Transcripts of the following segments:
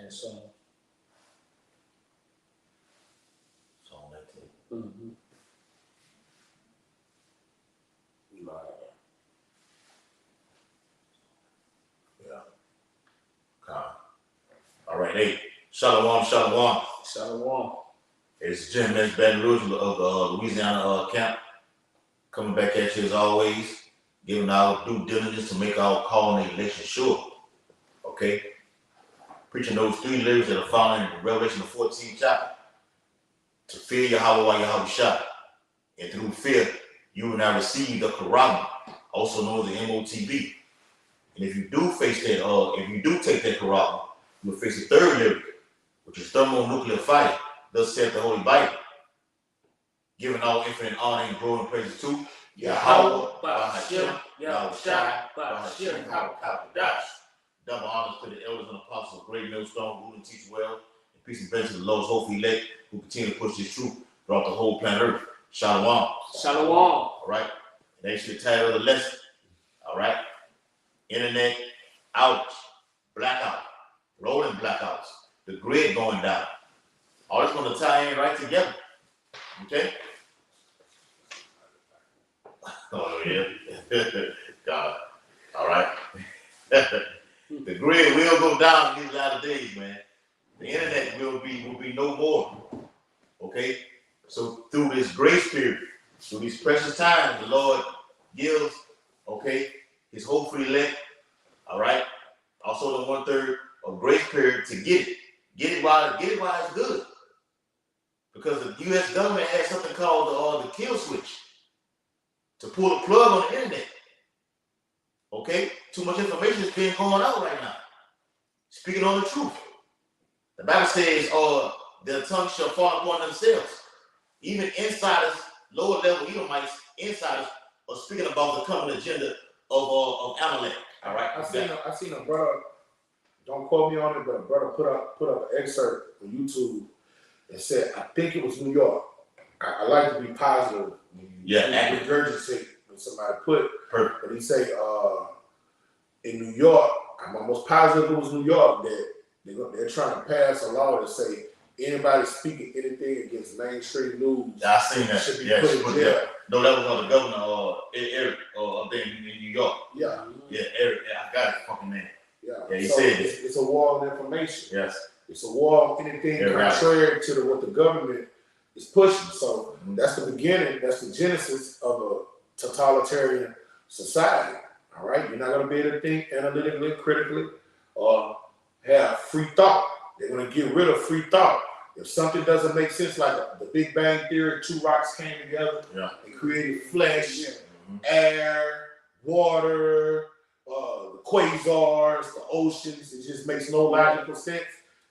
song. Song 19. Mm-hmm. Yeah. All right, hey, Shalom, Shalom. Shalom. It's Jim S. Baton Rouge of the Louisiana camp. Coming back at you as always, giving our due diligence to make our call and election sure. Okay? Preaching those 3 lyrics that are found in Revelation the 14th chapter. To fear Yahweh while Yahweh shot. And through fear, you will now receive the Quran, also known as the MOTB. And if you do face that, if you do take that Quran, you will face the 3rd lyric, which is thermonuclear fire. Thus saith the Holy Bible. Giving all infinite honor and glory and praises to Yahweh, Bahashem, Yahweh Shai, Bahashem, Hakadosh. Double honors to the elders and apostles of Great Millstone, who teach well, and peace and blessings to the Lord's hopeful elect, who continue to push this truth throughout the whole planet Earth. Shalom. Shalom. All right. And that's the title of the lesson. All right. Internet outage, blackout, rolling blackouts, the grid going down. All this going to tie in right together. Okay? Oh, yeah. God. All right. The grid will go down in these latter days, man. The internet will be no more. Okay? So through this grace period, through these precious times, the Lord gives, okay, his hopeful elect, all right? Also the 1/3 of grace period to get it. Get it while it's good. Because the U.S. government has something called the kill switch to pull the plug on the internet. Okay? Too much information is being going out right now. Speaking on the truth. The Bible says, their tongues shall fall upon themselves. Even insiders, lower level Edomites, insiders are speaking about the coming agenda of Amalek. All right? I seen a brother, don't quote me on it, but a brother put up an excerpt on YouTube and said, I think it was New York. I like to be positive when you regurgitate when somebody put, but he say in New York, I'm almost positive it was New York that they're trying to pass a law to say anybody speaking anything against mainstream news I seen that. should be put in jail. No, that was on the governor, Eric, up there in New York. Yeah. Yeah, Eric, I got his fucking name. Yeah, he so said it's a war on information. Yes. It's a war on anything contrary to what the government is pushing. So that's the beginning, that's the genesis of a totalitarian society. All right? You're not going to be able to think analytically, critically, or have free thought. They're going to get rid of free thought. If something doesn't make sense, like the Big Bang Theory, 2 rocks came together and created flesh, air, water, the quasars, the oceans, it just makes no logical sense.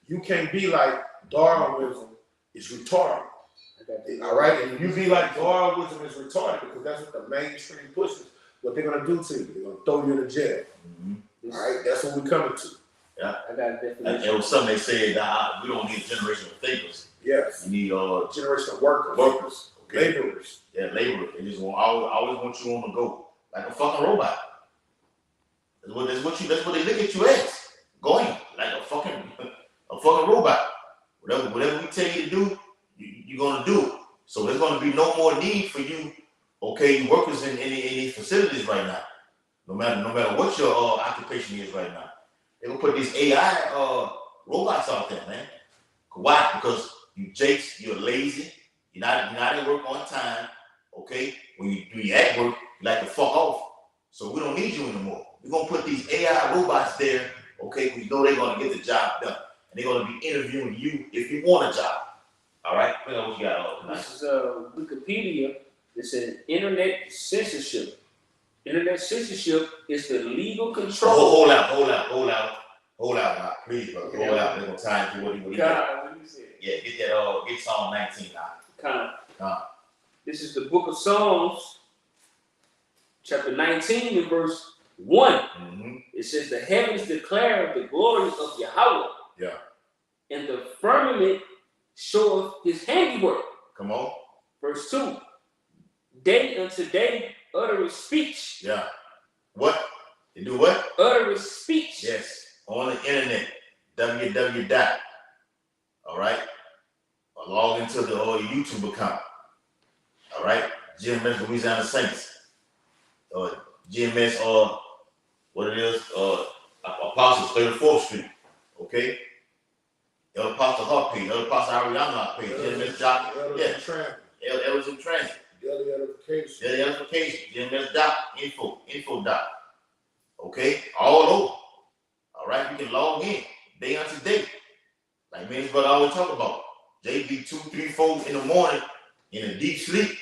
You can't be like Darwinism is retarded. All right? And you be like Darwinism is retarded because that's what the mainstream pushes. What they're going to do to you, they're going to throw you in jail. All right? That's what we're coming to. Yeah. I got a definition. It was something they said that we don't need generational thinkers. Yes. You need generational workers. Okay. Laborers. Yeah, laborers. They just always want you on the go. Like a fucking robot. That's what they look at you as. Going like a fucking robot. Whatever we tell you to do, you're gonna do it. So there's gonna be no more need for you, okay, workers in any facilities right now. No matter what your occupation is right now. They're gonna put these AI robots out there, man. Why? Because you jakes, you're lazy, you're not at work on time, okay? When you do your at work, you like to fuck off. So we don't need you anymore. We're gonna put these AI robots there, okay? We know they're gonna get the job done. And they're gonna be interviewing you if you want a job. All right? What you got tonight? This is Wikipedia. It says internet censorship. Internet censorship is the legal control. Hold out, now. Please, brother. Hold out. They're gonna tie into what you got. What you said? Yeah, get Psalm 19 now. This is the book of Psalms, chapter 19 and verse 1. It says, the heavens declare the glories of Yahweh. Yeah. And the firmament showeth his handiwork. Come on. Verse 2. Day unto day uttereth speech. Yeah. What? They do what? Uttereth speech. Yes. On the internet. www. All right, or log into the YouTube account. All right, GMS Louisiana Saints, or GMS, or what it is, Apostles 34th Street. Okay, El Apostle Hart page, El Apostle Ariana page, GMS Doc, Elders in Transit, Daily edification. Daily Edification, GMS Doc, info Doc. Okay, all over. All right, you can log in day unto day. Like me and his brother always talk about. JB 2, 3, 4 in the morning in a deep sleep.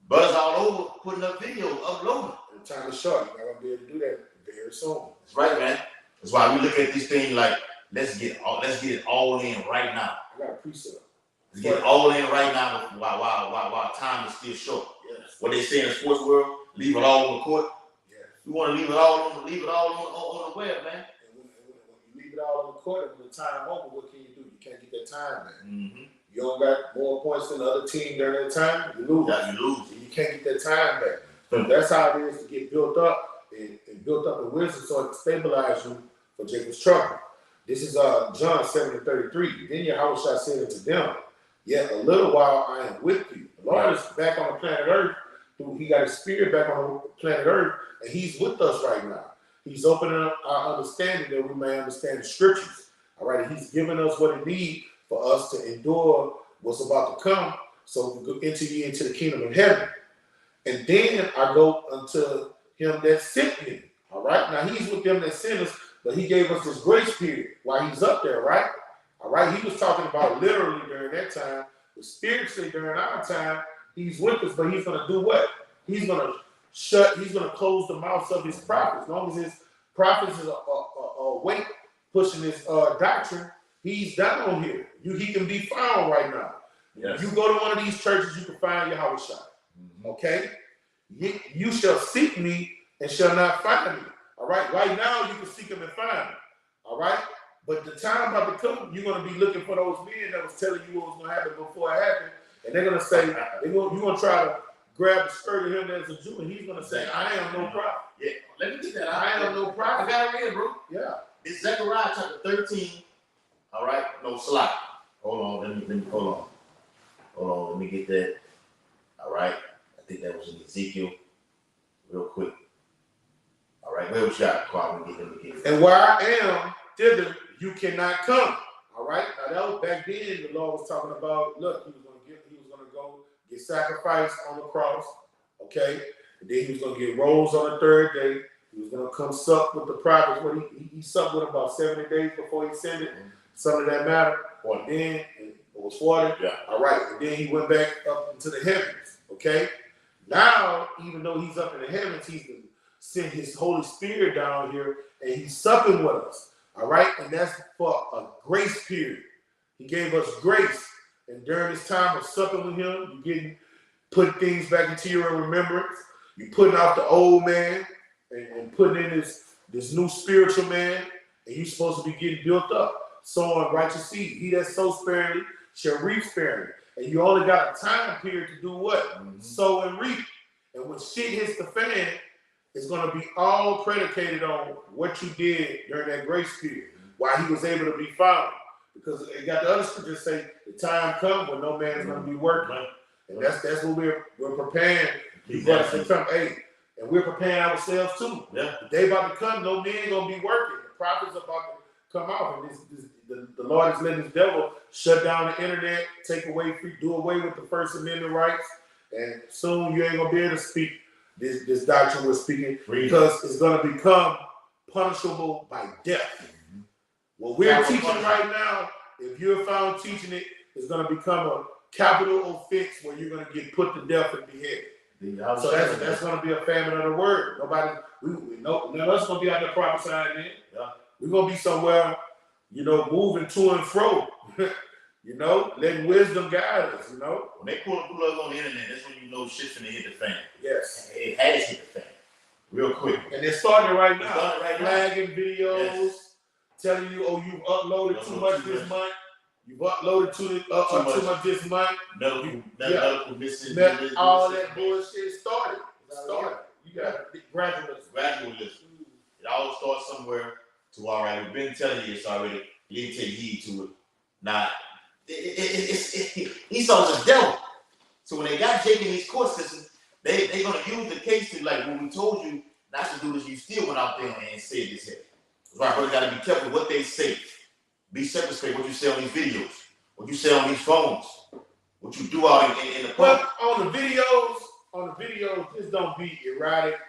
Brothers all over putting up videos, uploading. And time is short. You're not gonna be able to do that very soon. That's right, man. That's why we look at this thing like let's get it all in right now. I got a precept. Let's get it all in right now while time is still short. Yes. What they say in the sports world, leave it all on the court. Yes. We want to leave it all on the web, man. And when you leave it all on the court, and when the time over, what can you do? You can't get that time back. Mm-hmm. You don't got more points than the other team during that time, you lose. Yeah, you lose. You can't get that time back. So that's how it is to get built up and built up in wisdom so it can stabilize you for Jacob's trouble. This is John 7:33. Then Yahweh said unto them, yet a little while I am with you. The Lord is back on the planet Earth. He got his spirit back on the planet Earth, and he's with us right now. He's opening up our understanding that we may understand the scriptures. All right, he's giving us what it needs for us to endure what's about to come, so we can enter ye into the kingdom of heaven. And then I go unto him that sent me. All right, now he's with them that sent us, but he gave us this grace period while he's up there, right? All right, he was talking about literally during that time, but spiritually during our time, he's with us, but he's going to do what? He's going to close the mouths of his prophets. As long as his prophets is awake, pushing his doctrine, he's down here. He can be found right now. Yes. You go to one of these churches, you can find Yahweh. Mm-hmm. Okay? You shall seek me and shall not find me. All right? Right now, you can seek him and find him. All right? But the time about to come, you're going to be looking for those men that was telling you what was going to happen before it happened. And they're going to say, you're going to try to grab the skirt of him as a Jew, and he's going to say, I am no prophet. Yeah, let me get that. I am no prophet. I got it in, bro. Yeah. It's Zechariah chapter 13. All right, no slide. Hold on, let me hold on, let me get that. All right, I think that was in Ezekiel. Real quick. All right, where was that? And where I am, thither you cannot come. All right. Now that was back then. The Lord was talking about. Look, he was going to go get sacrificed on the cross. Okay. And then he was going to get rose on the third day. He was going to come sup with the prophets. What he supped with about 70 days before he ascended. Something that mattered. And then it was 40. Yeah. All right. And then he went back up into the heavens. Okay. Now, even though he's up in the heavens, he's going to send his Holy Spirit down here, and he's supping with us. All right. And that's for a grace period. He gave us grace. And during this time of supping with him, you putting things back into your remembrance. You're putting out the old man and putting in this new spiritual man. And you're supposed to be getting built up. Sowing righteous seed. He that sows sparingly shall reap sparingly. And you only got a time period to do what? Mm-hmm. Sow and reap. And when shit hits the fan, it's going to be all predicated on what you did during that grace period. Why he was able to be found. Because it got the other scriptures say the time comes when no man is going to be working. And that's what we're preparing. Exactly. To come. Hey, and we're preparing ourselves too. Yeah. The day about to come, no man going to be working. The prophets are about to come out, and the Lord is letting this devil shut down the internet, do away with the First Amendment rights, and soon you ain't gonna be able to speak this doctrine we're speaking because it's gonna become punishable by death. Mm-hmm. What we're teaching right now, if you're found teaching it, it's gonna become a capital offense where you're gonna get put to death and beheaded. So that's gonna be a famine of the word. None of us gonna be out there prophesying then. Yeah. We're going to be somewhere, moving to and fro, letting wisdom guide us, When they pull the plug on the internet, that's when you know shit's going to hit the fan. Yes. It has hit the fan. Real quick. And they're starting right now. Flagging videos, telling you, you've uploaded too much this month. You've uploaded too much this month. Medical missing. All that bullshit started. You got gradualism. It all starts somewhere. All right, we've been telling you this already. He didn't take heed to it. Now, Esau's a devil. So when they got Jacob in these court systems, they're going to use the case to like, when we told you not to do this, you still went out there and said this here. Right, brother, got to be careful what they say. Be circumspect what you say on these videos, what you say on these phones, what you do out in the Well, public. on the videos, just don't be erratic.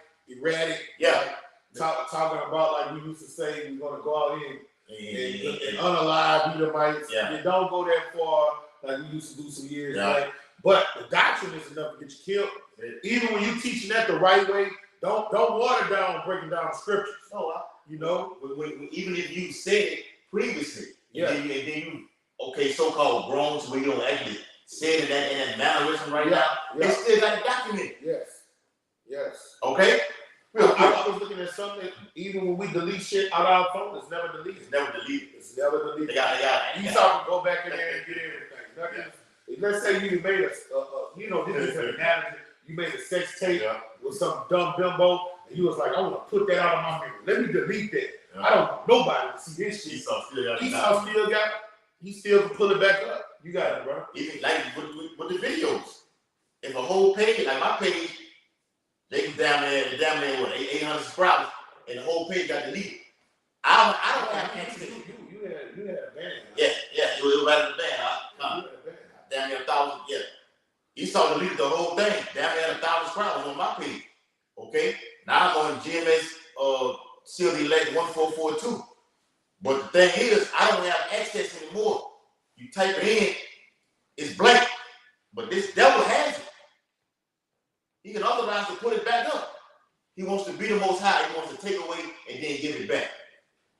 Yeah. Like, talking about like we used to say, we're gonna go out here and unalive Edomites. Yeah. And don't go that far like we used to do some years back. But the doctrine is enough to get you killed. Even when you teaching that the right way, don't water down breaking down scriptures. No, you know, even if you said it previously, yeah, and then you okay, so-called grown to where you don't actually say it in that mannerism right now, they still got to document it. Yes. Okay? I was looking at something, even when we delete shit out of our phone, it's never deleted. They got you can go back in there and get everything. Let's say you made this is an analogy. You made a sex tape with some dumb bimbo, and you was like, I want to put that out of my memory. Let me delete that. I don't want nobody to see this shit. Esau still got it. He still can pull it back up. You got it, bro. Even like with the videos. If a whole page, like my page, they can down there what 800 subscribers, and the whole page got deleted. I don't have access. You had a ban. Yeah, it was right in the ban. Damn near 1,000. Yeah. Esau deleted the whole thing. Damn near 1,000 subscribers on my page. Okay. Now I'm on GMS CLD Elect 1442. But the thing is, I don't have access anymore. You type it in, it's blank. But this devil has it. He can authorize to put it back up. He wants to be the Most High. He wants to take away and then give it back.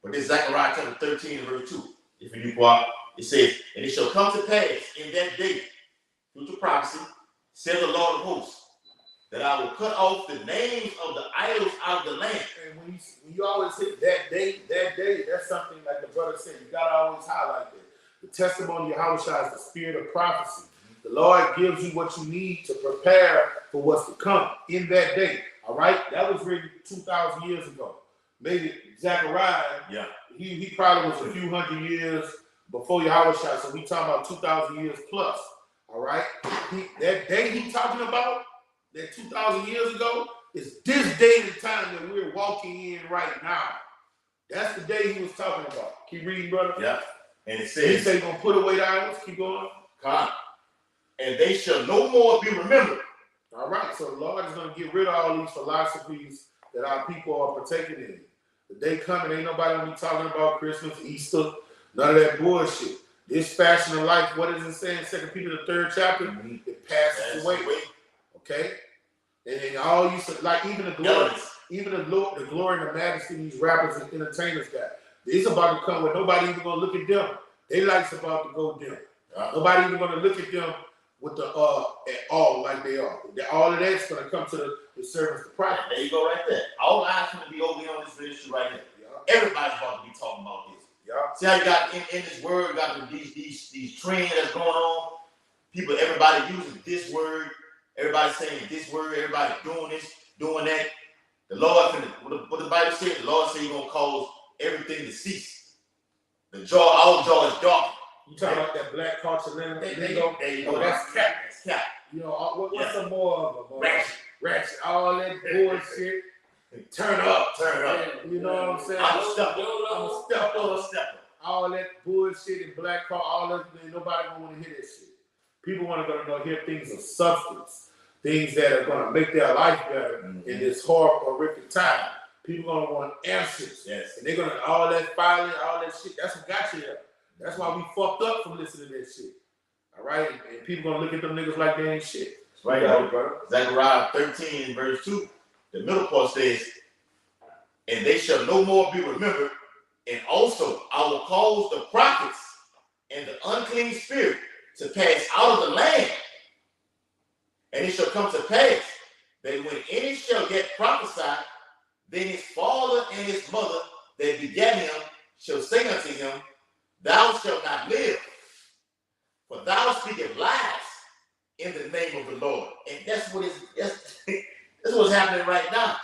But this Zechariah chapter 13 verse 2. If you do it says, and it shall come to pass in that day, future prophecy, says the Lord of hosts, that I will cut off the names of the idols out of the land. And when you always hit that day, that's something like the brother said. You gotta always highlight that. The testimony of Yahushua is the spirit of prophecy. The Lord gives you what you need to prepare for what's to come in that day. All right, that was written 2,000 years ago. Maybe Zechariah, he probably was a few hundred years before Yahushua. So we talking about 2,000 years plus. All right, that day he talking about, that 2,000 years ago, is this day and time that we're walking in right now. That's the day he was talking about. Keep reading, brother. Yeah. And it says, he said he's going to put away the idols. Keep going. Come. And they shall no more be remembered. All right. So the Lord is going to get rid of all these philosophies that our people are partaking in. The day coming, ain't nobody going to be talking about Christmas, Easter, none of that bullshit. This fashion of life, what does it say in 2 Peter the 3rd chapter? Mm-hmm. It passes away. Okay? And all you like, even the glory, the glory and the majesty these rappers and entertainers got. It's about to come where nobody even gonna look at them. Their light's about to go dim. Nobody even gonna look at them with the at all like they are. All of that's gonna come to the service of Christ. There you go, right there. All eyes gonna be over here on this issue right here. Yeah. Everybody's about to be talking about this. Yeah. See how you got in this word, got these trends that's going on. People, everybody using this word. Everybody saying this word, everybody doing this, doing that. The Lord, what the Bible said, the Lord said he's going to cause everything to cease. The jaw, all jaw is dark. You talking about that black culture lingo? There you go. That's cap. That's cap. You know, what's some more of them? Ratchet. All that bullshit. Turn up. You know what I'm saying? I'm a stepper. All that bullshit and black car, all that, nobody gonna want to hear that shit. People want to hear things of substance. Things that are going to make their life better in this horrific time. People are going to want answers. Yes. And they're going to, all that filing, all that shit, that's what got you there. That's why we fucked up from listening to that shit. All right? And people going to look at them niggas like they ain't shit. That's right, brother. Zechariah 13 verse 2, the middle part says, and they shall no more be remembered, and also I will cause the prophets and the unclean spirit to pass out of the land. And it shall come to pass that when any shall yet prophesy, then his father and his mother that begat him shall say unto him, thou shalt not live, for thou speakest lies in the name of the Lord. And that's what's happening right now.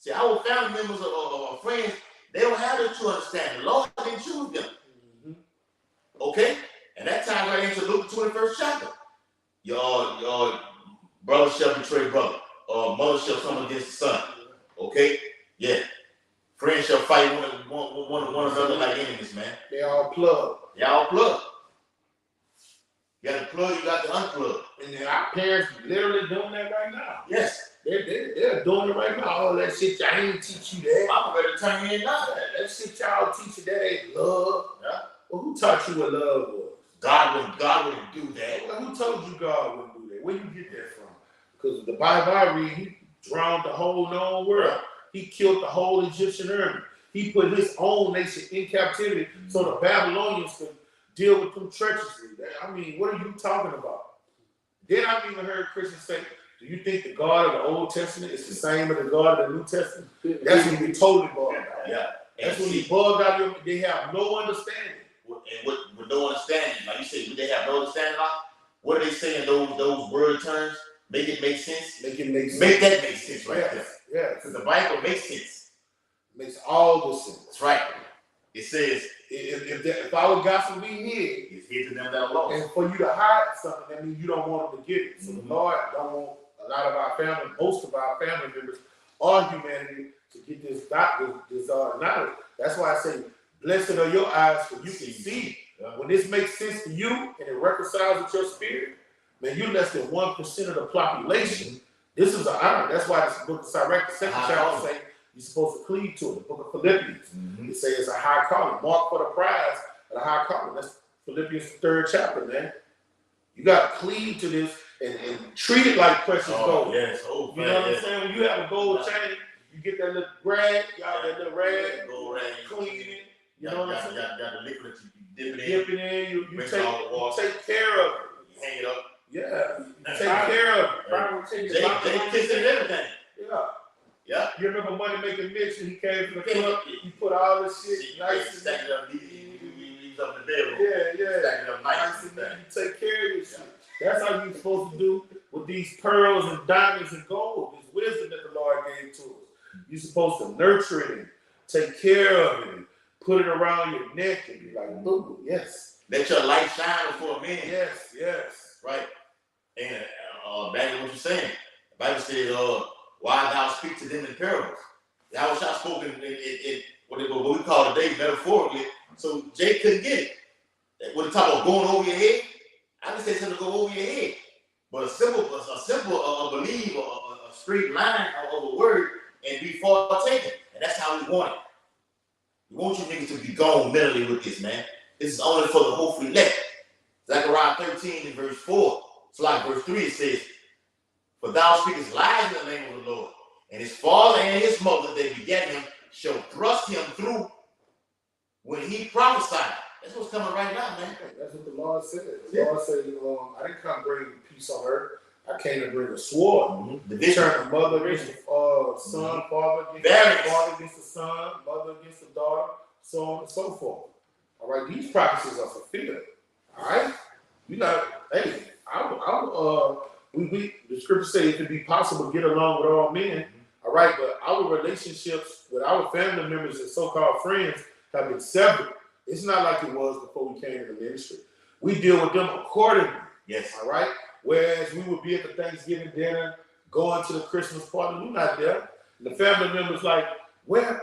See, our family members or friends, they don't have the true understanding. The Lord didn't choose them. Okay? And that ties right into Luke 21st chapter. Your brother shall betray brother, or mother shall come against the son. Okay? Yeah. Friends shall fight one another like enemies, man. They all plug. They all plug. You got the plug, you got the unplug. And then our parents literally doing that right now. Yes. They're doing it right now. All that shit, I ain't teach you that. I'm ready to turn you in now. That shit y'all teach you, that ain't love. Yeah. Well, who taught you what love was? God wouldn't do that. Well, who told you God wouldn't do that? Where you get that from? Because the Bible I read, he drowned the whole known world. He killed the whole Egyptian army. He put his own nation in captivity so the Babylonians could deal with them treacherously. I mean, what are you talking about? Then I've even heard Christians say, do you think the God of the Old Testament is the same as the God of the New Testament? That's when we totally bugged out. Yeah. That's when he bugged out. They have no understanding. And with no understanding, like you say, they have no understanding of, what are they saying, those word terms? Make it make sense? Make it make sense. Make that make sense right there. Yeah. Because the Bible makes sense. Makes all the sense. That's right. It says, if our gospel be hid, it's hid to them that are lost. and for you to hide something, that means you don't want them to get it. So the Lord don't want a lot of our family, most of our family members, or humanity, to get this knowledge. That's why I say, blessed are your eyes, for you can see. When this makes sense to you and it reconciles with your spirit, man, you're less than 1% of the population. This is an honor. That's why this book of Sirach, the second chapter, say you're supposed to cleave to it. The book of Philippians, it says it's a high calling. Mark for the prize of the high calling. That's Philippians 3rd chapter, man. You got to cleave to this and treat it like precious gold. Yes. You know what I'm saying? When you have a gold chain, you get that little rag, that little rag, gold rag, clean it. You know what I'm saying? Got the liquid that you Dip it in. You take care of it. You hang it up. Yeah. Take care of it. They kiss it and everything. Yeah. You remember Money Making Mitch when he came to the club? He put all this shit nice and stack it up. He's up in the bedroom. Yeah. Stack it up nice and you take care of your shit. That's how you're supposed to do with these pearls and diamonds and gold. This wisdom that the Lord gave to us. You're supposed to nurture it and take care of it and put it around your neck and be like, ooh, yes. Let your light shine before men. Yes. Right. And back to what you're saying. The Bible says, why thou speak to them in parables. Thou shalt spoken in what we call today metaphorically. So Jay couldn't get it. When they talk about going over your head, I didn't say something to go over your head. But a simple believe, a straight line of a word and be far taken. And that's how we want it. We want you niggas to be gone mentally with this, man. This is only for the hopefully elect. Zechariah 13 in verse 4. It's like verse 3, it says, for thou speakest lies in the name of the Lord, and his father and his mother that begat him shall thrust him through when he prophesied. That's what's coming right now, man. That's what the Lord said. The Lord said, I didn't come bring peace on earth. I came to bring a sword. The turn the mother against the son, father against the son, mother against the daughter, so on and so forth. All right, these prophecies are fulfilled. All right, the scripture says it could be possible to get along with all men. All right, but our relationships with our family members and so-called friends have been severed. It's not like it was before we came to the ministry. We deal with them accordingly. Yes. All right. Whereas we would be at the Thanksgiving dinner, going to the Christmas party, we're not there. And the family members like, where's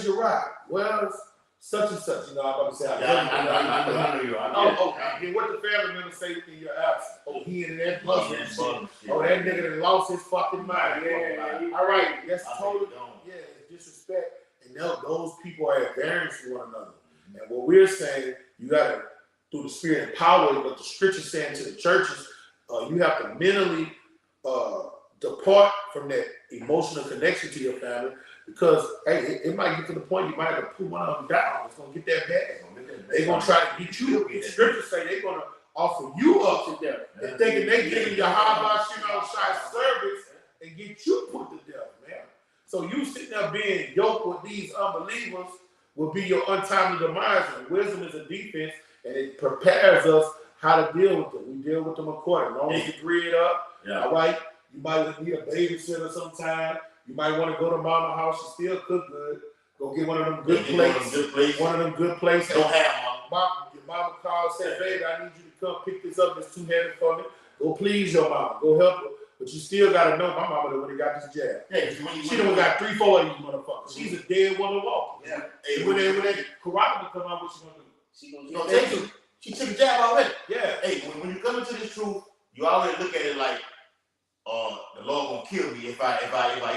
your ride? Where's such and such? You know, I'm about to say, I know you. And what the family members say in your absence? Oh, he and that buzzer. Oh, that nigga that lost his fucking mind. All right, that's totally, it's disrespect. And those people are at variance with one another. And what we're saying, you got to, through the spirit and power, what the scripture's saying to the churches, you have to mentally depart from that emotional connection to your family, because hey, it might get to the point you might have to put one of them down. It's gonna get that bad. They're gonna try to get you. The scriptures say they're gonna offer you up to death and thinking they giving you high shy service and get you put to death, man. So you sitting there being yoked with these unbelievers will be your untimely demise. And wisdom is a defense, and it prepares us how to deal with them. We deal with them accordingly. As long as you agree it up, all right? You might need a babysitter sometime. You might want to go to mama's house. She still cook good. Go get one of them good plates. One of them good plates. Don't have your mama called, said, baby, I need you to come pick this up. It's too heavy for me. Go please your mama. Go help her. But you still gotta know my mama when he got this jab. Yeah, she done got 3-4 of these motherfuckers. She's a dead woman walking. Yeah. Hey, when that carotid come out, what she gonna do? She gonna take you. She took a jab already. Yeah. Hey, when you come into this truth, you already look at it like, the Lord gonna kill me if I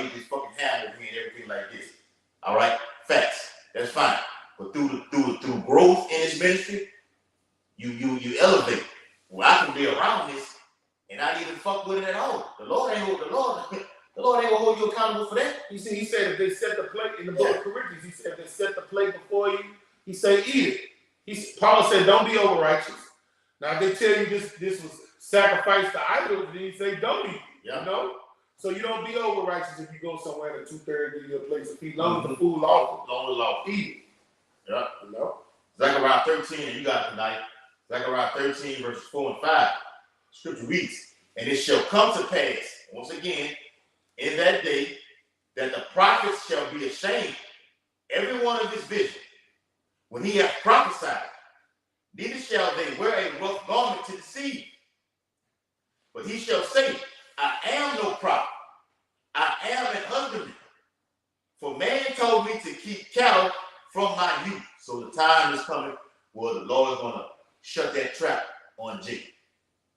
eat this fucking ham and everything like this. All right, facts. That's fine. But through growth in this ministry, you elevate. Well, I can be around this and not even fuck with it at all. The Lord ain't gonna hold you accountable for that. He said if they set the plate in the book of Corinthians, he said if they set the plate before you, he said eat it. Paul said don't be over righteous. Now if they tell you this was sacrificed to idols, then he say don't eat it. Yeah. You know? So you don't be over righteous if you go somewhere and 2/3 of your place of feed. Long as the food lawful. Long as lawful. Eat it. Yeah. You know? Zechariah 13, and you got it tonight. Zechariah 13, verses 4 and 5. Scripture reads, and it shall come to pass, once again, in that day, that the prophets shall be ashamed, every one of his vision, when he hath prophesied. Neither shall they wear a rough garment to deceive. But he shall say, I am no prophet. I am an husbandman. For man told me to keep cattle from my youth. So the time is coming where the Lord is going to shut that trap on Jacob.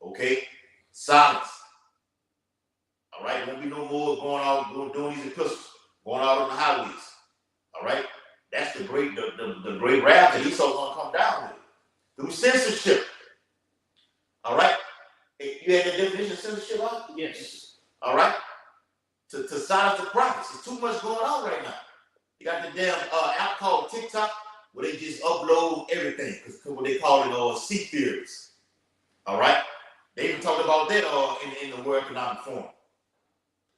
Okay? Silence. All right? Won't be no more going out doing these epistles, going out on the highways. All right? That's the great wrath that Esau's going to come down with. Through censorship. All right? You had the definition of censorship out? Yes. All right? To silence the prophets. There's too much going on right now. You got the damn app called TikTok where they just upload everything. Because what they call it seat theories. All right? They even talked about that in the World Economic Forum.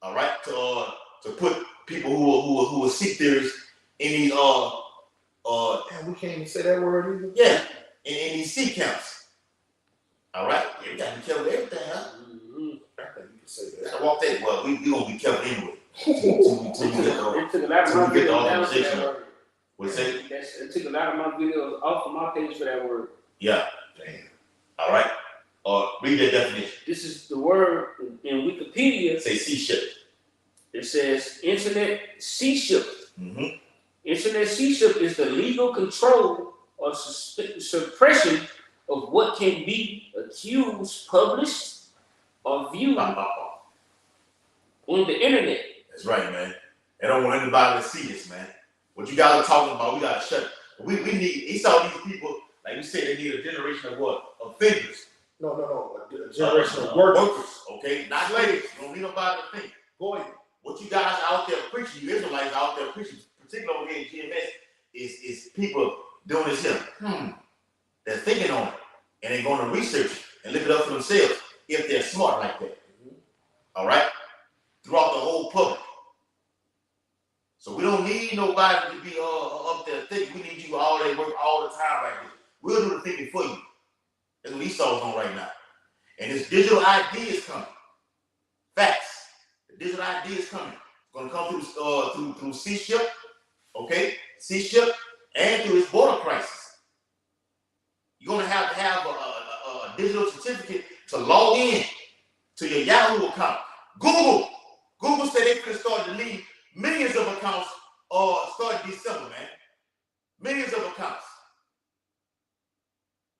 All right? To put people who are seat theorists in these damn, we can't even say that word either. Yeah, in these seat counts. All right? You got to be careful with everything, huh? I think you can say that. Gotta walk that. Well, we gonna be careful anyway. Till we get the organization. What's that? It took a lot of my videos off of my page for that word. Yeah. Damn. All right. Read that definition. This is the word in Wikipedia. Say C-ship. It says internet C-ship. Mm-hmm. Internet C-ship is the legal control or suppression of what can be accused, published, or viewed on the internet. That's right, man. They don't want anybody to see this, man. What you guys are talking about, we gotta shut it. We need. He saw these people, like you said, they need a generation of what? Of thinkers. No. A generation of workers. Okay, not slaves. You don't need nobody to think. Boy, what you guys out there preaching, you Israelites out there preaching, particularly over here in GMS, is people doing this here. They're thinking on it, and they're going to research it and look it up for themselves if they're smart like that. All right, throughout the whole public. So we don't need nobody to be up there thinking. We need you all day work all the time right here. We'll do the thinking for you. That's what Esau's on right now. And this digital ID is coming. Facts. The digital ID is coming. It's going to come through C-ship, okay? C-ship, and through this border crisis. You're going to have a digital certificate to log in to your Yahoo account. Google said they're going to start deleting millions of accounts starting December, man. Millions of accounts.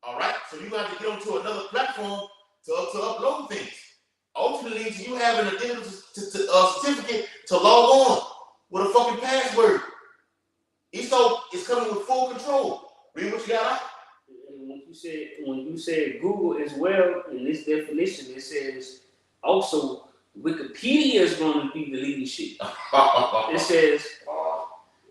All right? So you have to get onto another platform to upload things. Ultimately, you having a digital certificate to log on with a fucking password. Esau is coming with full control. Read what you got out. And when you said Google as well, in this definition, it says also Wikipedia is going to be deleting shit.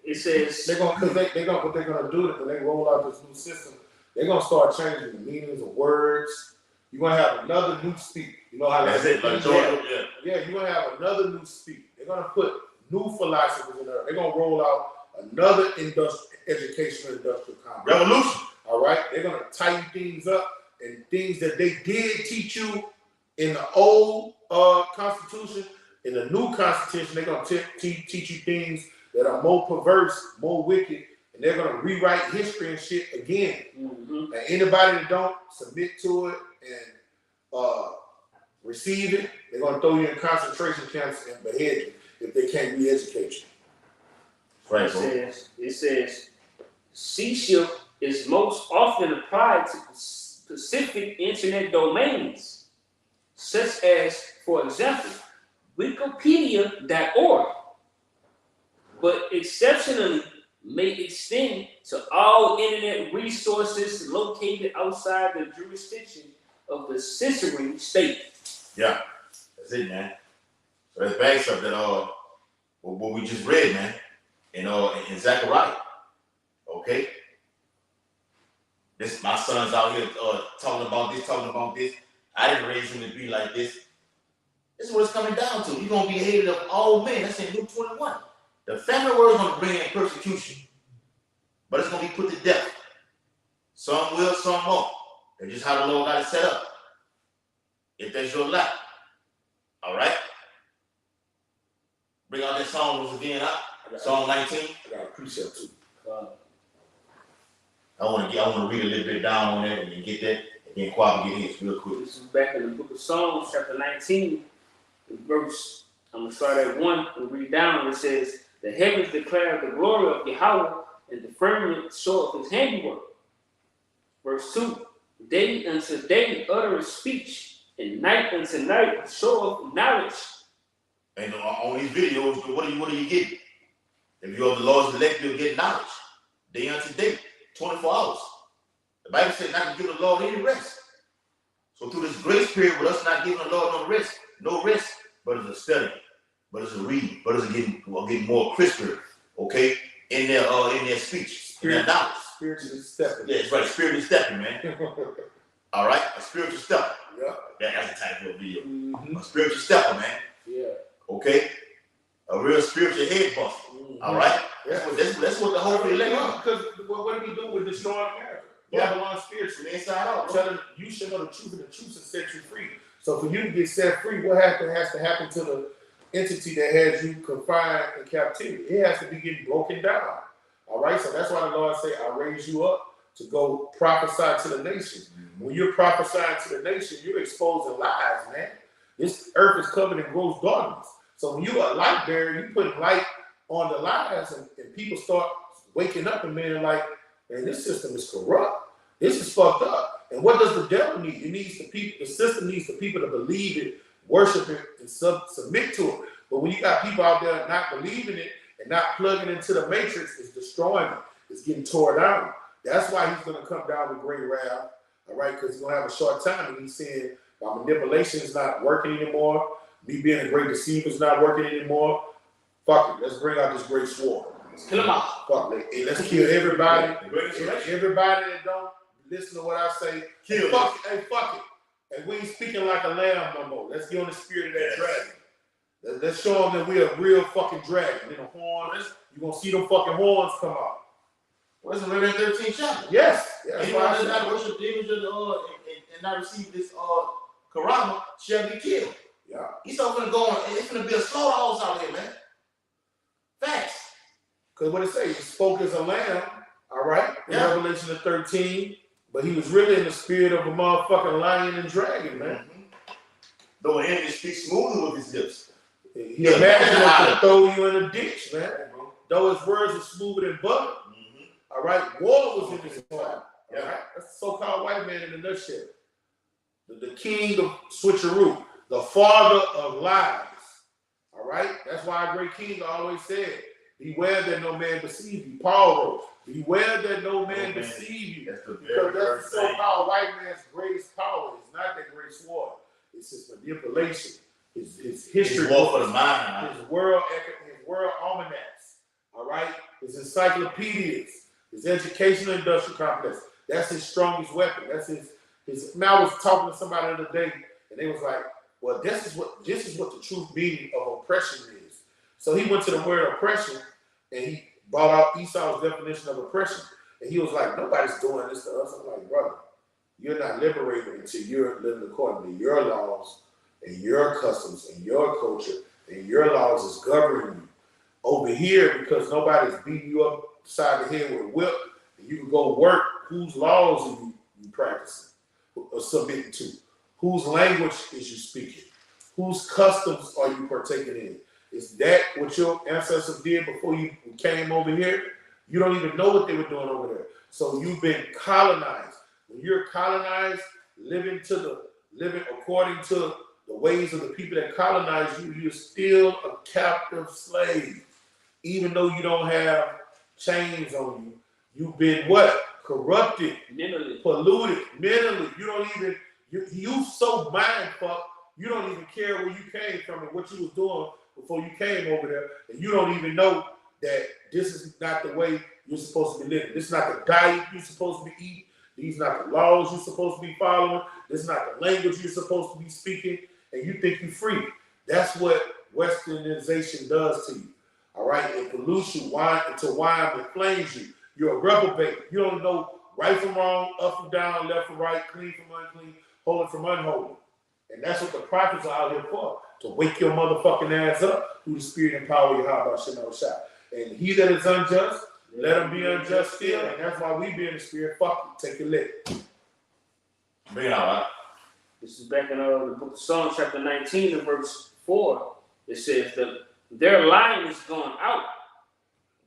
It says they're gonna what they're gonna do is when they roll out this new system, they're gonna start changing the meanings of words. You're gonna have another new speak. You know how that's it, like Jordan, yeah, you're gonna have another new speak. They're gonna put new philosophers in there. They're gonna roll out another educational industrial complex. Revolution. All right, they're gonna tighten things up and things that they did teach you in the old Constitution. In the new Constitution, they're gonna teach you things that are more perverse, more wicked, and they're gonna rewrite history and shit again. Mm-hmm. And anybody that don't submit to it and receive it, they're gonna throw you in concentration camps and behead you if they can't re-educate you. Right, It says censorship is most often applied to specific internet domains, such as, for example, Wikipedia.org, but exceptionally may extend to all internet resources located outside the jurisdiction of the censoring state. Yeah, that's it, man. So that backs up that what we just read, man. In Zechariah. Okay? This my son's out here talking about this. I didn't raise him to be like this. This is what it's coming down to. You're gonna be hated of all men. That's in Luke 21. The family word is gonna bring in persecution, but it's gonna be put to death. Some will, some won't. That's just how the Lord got it set up. If that's your lot. All right? Bring out that song once again out. Psalm 19. I got a precept too. I want to read a little bit down on that and then get that, and then Quab get his real quick. This is back in the book of Psalms, chapter 19, verse, I'm going to start at 1 and read down. It says, the heavens declare the glory of Yahweh, and the firmament show of his handiwork. Verse 2, day unto day uttereth speech, and night unto night show of knowledge. And on these videos, what are you getting? If you're of the Lord's elect, you'll get knowledge. Day unto day, 24 hours. The Bible says not to give the Lord any rest. So through this grace period with us not giving the Lord no rest, but it's a study, but it's a read, but it's getting more crisper, okay, in their speech, in their knowledge. Spiritually stepping. Yeah, it's right, spiritually stepping, man. All right, a spiritual stepper. Yeah. That's the type of video. Mm-hmm. A spiritual stepper, man. Yeah. Okay? A real spiritual head buster. Mm-hmm. All right? Yeah. That's what the whole thing is. Because what do we do with destroying America? Babylon spiritually, inside out. Telling you should know the truth, and the truth has set you free. So for you to get set free, what has to happen to the entity that has you confined in captivity? It has to be getting broken down. All right? So that's why the Lord say, I raise you up to go prophesy to the nations. Mm-hmm. When you're prophesying to the nation, you're exposing lies, man. This earth is covered in gross darkness. So when you're a light bearer, you put light on the lies, and people start waking up and being like, man, this system is corrupt. This is fucked up. And what does the devil need? It needs the people, the system needs the people to believe it, worship it, and submit to it. But when you got people out there not believing it and not plugging into the matrix, it's destroying it. It's getting torn down. That's why he's going to come down with great wrath, all right? Because he's going to have a short time. And he's saying, my manipulation is not working anymore. Me being a great deceiver is not working anymore. Fuck it. Let's bring out this great sword. Let's kill them out. Fuck it. Hey, let's kill everybody. Everybody that don't listen to what I say. Kill fuck it. Hey, fuck it. And we ain't speaking like a lamb no more. Let's get on the spirit of that dragon. Let's show them that we're a real fucking dragon. Then the horns, you're going to see them fucking horns come out. Well, it's in 13th chapter. Yes. Anyone that does not worship the image of and not receive this karama shall be killed. Yeah. He's all gonna go on. It's gonna be a slaughterhouse out here, man. Facts. Because what it say, he spoke as a lamb, all right, in Yeah. Revelation 13, but he was really in the spirit of a motherfucking lion and dragon, man. Mm-hmm. Though an enemy speaks smoothly with his lips. He imagined to throw you in a ditch, man. Though his words are smoother than butter. Mm-hmm. All right, war was in his heart. Yeah. All right? That's the so-called white man in a nutshell. The king of switcheroo, the father of lies. All right? That's why our great king always said, beware that no man deceive you. Paul wrote, beware that no man deceive you. That's because that's the so-called white man's greatest power. It's not that great sword. It's his manipulation, his history, his war for the mind, his world almanacs. All right? His encyclopedias, his educational industrial complex. That's his strongest weapon. That's his. I was talking to somebody the other day, and they was like, well, this is what the true meaning of oppression is. So he went to the word oppression, and he brought out Esau's definition of oppression. And he was like, nobody's doing this to us. I'm like, brother, you're not liberated until you're living according to your laws and your customs and your culture, and your laws is governing you. Over here, because nobody's beating you upside the head with a whip, and you can go work, whose laws are you practicing or submitting to? Whose language is you speaking? Whose customs are you partaking in? Is that what your ancestors did before you came over here? You don't even know what they were doing over there. So you've been colonized. When you're colonized, living according to the ways of the people that colonized you, you're still a captive slave. Even though you don't have chains on you, you've been what? Corrupted, mentally, polluted, mentally. You don't even, you so mind fucked, you don't even care where you came from and what you was doing before you came over there. And you don't even know that this is not the way you're supposed to be living. This is not the diet you're supposed to be eating. These are not the laws you're supposed to be following. This is not the language you're supposed to be speaking. And you think you're free. That's what westernization does to you. All right? It pollutes you, it flames you. You're a reprobate. You don't know right from wrong, up from down, left from right, clean from unclean, holy from unholy. And that's what the prophets are out here for, to wake your motherfucking ass up through the spirit and power of Yahweh Shema Shah. And he that is unjust, let him be unjust still. And that's why we be in the spirit. Fuck you. Take your lick. Bring it out, right? this is back in the book of Psalms, chapter 19 and verse 4. It says that their line is gone out.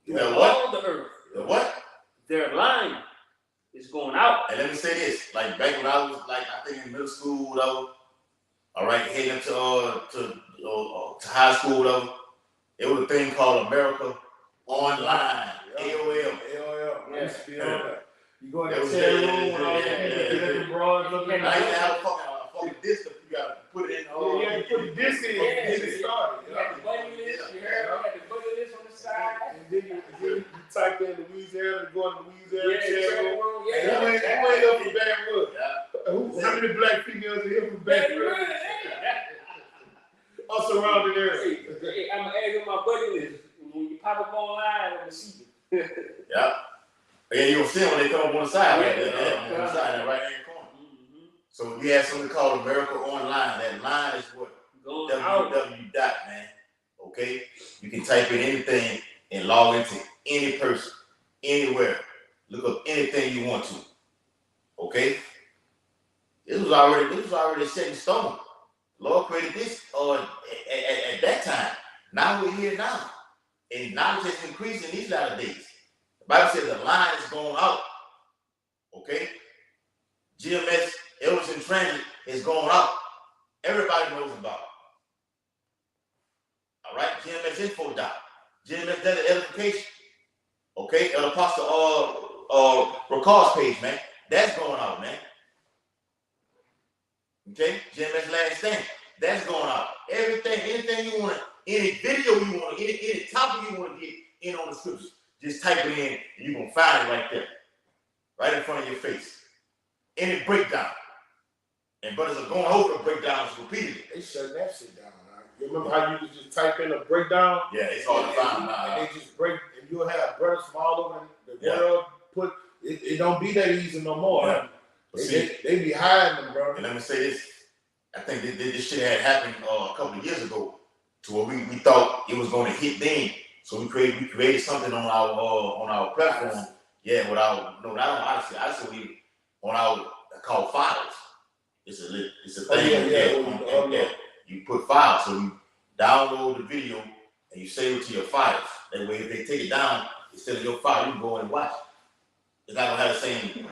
Their all the earth. The what? Their line is going out. And let me say this, like back when I was I think in middle school, whatever, all right, heading to high school, whatever, it was a thing called America Online, AOL. Yeah. You go in the chat room and all that, get the broads up in. Now you have a fucking disc, you gotta put it in. You gotta put the disc in and get it started. You got the buddy list, you heard? You got the buddy list on the side. And then you type in Louisiana, go in Louisiana chat room. Yeah. Who ain't up for Backwood? Yeah. How many black females are here from Backwood? Us surrounding area. Hey, I'm gonna add you on my buddy list. When you pop up online, I'm gonna see you. Yeah. Yeah, you will see them when they come up on the side, right there, Yeah. on the side, that right hand corner. So we have something called America Online. That line is what? Going out. www. Man. Okay? You can type in anything and log into any person, anywhere. Look up anything you want to. Okay? This was already set in stone. Lord created this at that time. Now we're here now. And knowledge has increased in these latter days. The Bible says the line is going out. Okay? GMS, Elders in Transit, is going out. Everybody knows about it. All right? GMS info dot. GMS data edification. Okay? El Apostle Ricard's page, man. That's going out, man. Okay? GMS last stand. That's going out. Everything, anything you want, any video you want, any topic you want to get in on the scriptures, just type it in and you're going to find it right there. Right in front of your face. Any breakdown. And brothers are going over the breakdowns repeatedly. They shut that shit down. Right? You remember how you could just type in a breakdown? Yeah, it's hard to find now. And they just break, and you'll have brothers from all over the world put, it don't be that easy no more. Yeah. They be hiding them, bro. And let me say this. I think this shit had happened a couple of years ago to where we thought it was going to hit then. So we created something on our platform. Yeah, not on Odyssey. Odyssey on our called files. It's a thing. Yeah. You put files, so you download the video and you save it to your files. That way, if they take it down instead of your file, you can go and watch it. It's not gonna have the same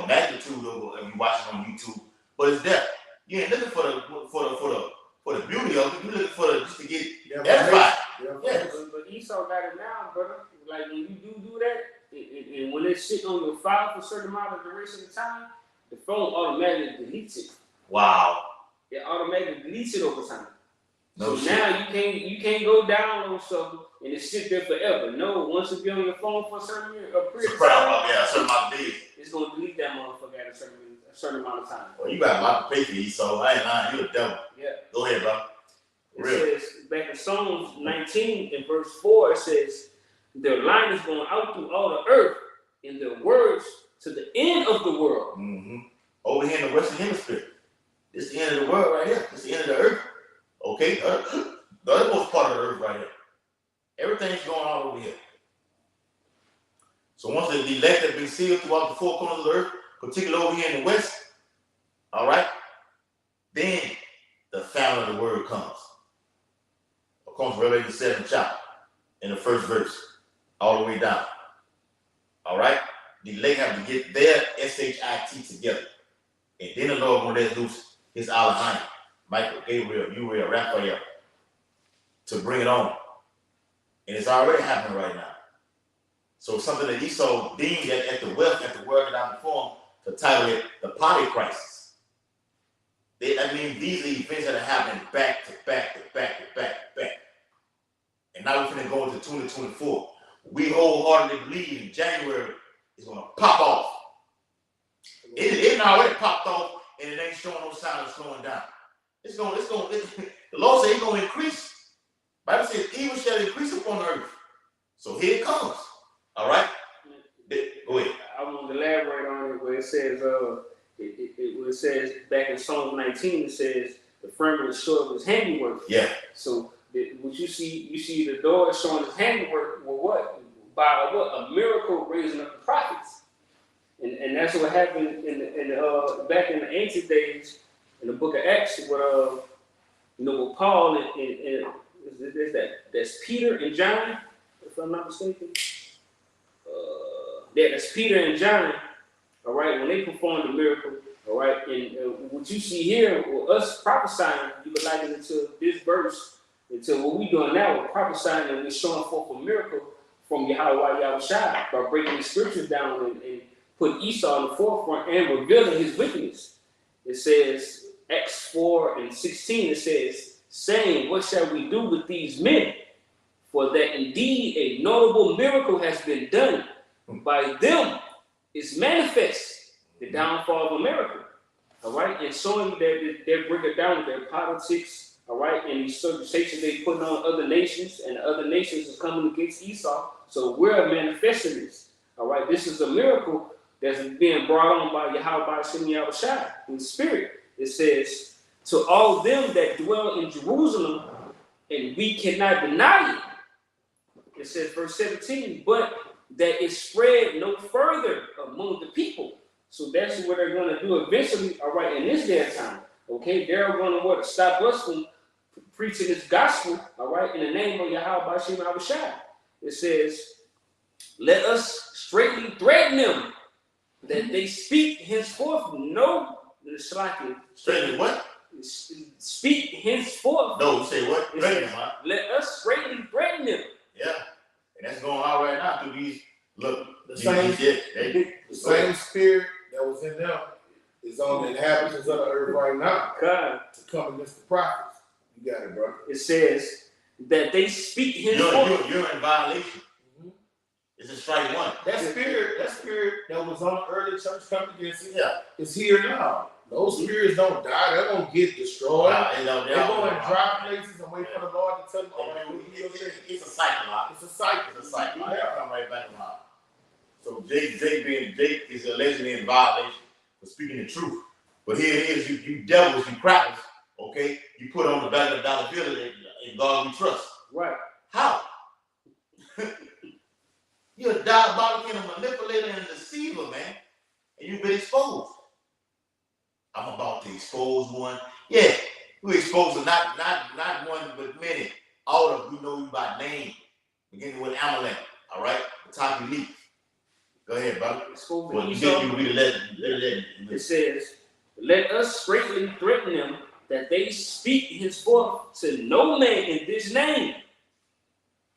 magnitude of if you watch it on YouTube, but it's there. You ain't looking for the beauty of it. You looking for just to get everybody. Yeah. But Esau got it now, brother. Like when you do that, and when it's sitting on your file for a certain amount of duration of time, the phone automatically deletes it. Wow. It automatically deletes it over time. No so shit. now you can't go download something and it sit there forever. No, once it be on your phone for a certain period of time, a certain amount of days. It's gonna delete that motherfucker at a certain amount of time. Well, you got a lot to pay for these, so I ain't lying. You a devil. Yeah. Go ahead, bro. It says back in Psalms 19 and verse 4, it says, their line is going out through all the earth, and their words to the end of the world. Mm-hmm. Over here in the Western Hemisphere. This is the end of the world right here. This is the end of the earth. Okay? The other most part of the earth right here. Everything's going on over here. So once the elect have been sealed throughout the four corners of the earth, particularly over here in the west, all right, then the famine of the word comes. According to Revelation 7 chapter, in the first verse, all the way down. All right? The elect have to get their SHIT together. And then the Lord will let loose his Elohim, Michael, Gabriel, Uriel, Raphael, to bring it on. And it's already happening right now. So something that Esau deemed at the wealth, at the word down before him, to title it the potty crisis. I mean, these are events that are happening back to back to back to back to back. And now we're going to go into 2024. We wholeheartedly believe in January is going to pop off. It already popped off, and it ain't showing no sign of slowing down. The Lord said he's going to increase. The Bible says evil shall increase upon the earth. So here it comes. All right? Go ahead. I want to elaborate on it where it says, where it says back in Psalm 19, it says, the firmament is short of his handiwork. Yeah. So what you see the Lord showing his handiwork with what? By what? A miracle raising up the prophets. And that's what happened back in the ancient days in the book of Acts with with Paul and that's Peter and John, if I'm not mistaken. That's Peter and John, all right, when they performed the miracle, all right, and what you see here with us prophesying, you could liken it to this verse, into what we're doing now, we're prophesying and we're showing forth a miracle from Yahweh Shai by breaking the scriptures down and putting Esau in the forefront and revealing his wickedness. It says, Acts 4:16, it says, saying, what shall we do with these men? For that indeed a notable miracle has been done. By them is manifest the downfall of America. All right, and showing that they break it down with their politics, all right, and these circumstances they put on other nations, and the other nations is coming against Esau. So we're manifesting this. All right, this is a miracle that's being brought on by Yahweh Shai in spirit. It says, to all them that dwell in Jerusalem, and we cannot deny it. It says, verse 17, but that it spread no further among the people. So that's what they're going to do eventually, all right, in this day and time. Okay, they're going to stop us from preaching this gospel, all right, in the name of Yahweh Shai. It says, let us straightly threaten them that they speak henceforth Straightly what? Speak henceforth. No, say what? Threaten them, huh? Let us straightly threaten them. Yeah. And that's going on right now through these, the same spirit that was in them is on the inhabitants of the earth right now. God. To come against the prophets. You got it, bro. It says that they speak henceforth. You're in violation. Mm-hmm. It's a strike one. That spirit that was on the early church coming against it, is here now. Those spirits don't die. They're going to get destroyed. They're going to dry places and wait for the Lord to tell them. It's a cycle. It's a cycle. It's a cycle. Yeah. Come right back around. So Jake is allegedly in violation for speaking the truth. But here it is, you devils, you crackers, okay? You put on the back of the dollar bill in God we trust. Right. How? You're a diabolical and a manipulator and a deceiver, man. And you've been exposed. I'm about to expose one. Yeah, we expose not one, but many. All of you know you by name, beginning with Amalek. All right, the top elite. Go ahead, brother. Well, it says, let us straightly threaten them that they speak henceforth to no man in this name.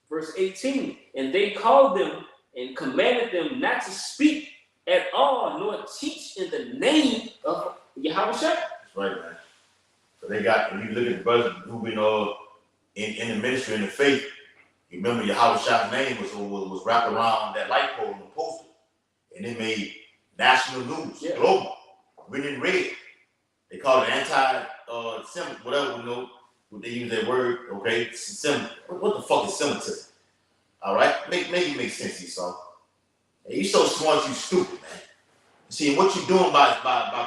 Verse 18, and they called them and commanded them not to speak at all, nor teach in the name of Yahweh. That's right, man. So they got, if you look at the brothers who we know in the ministry, in the faith, you remember Yahweh's name was wrapped around that light pole on the poster. And it made national news, global, written in red. They call it anti-Semitic, whatever, you know, they use that word, okay? What the fuck is Semitism? All right? Make it make sense, Esau. Hey, you so smart, you stupid, man. See, what you're doing by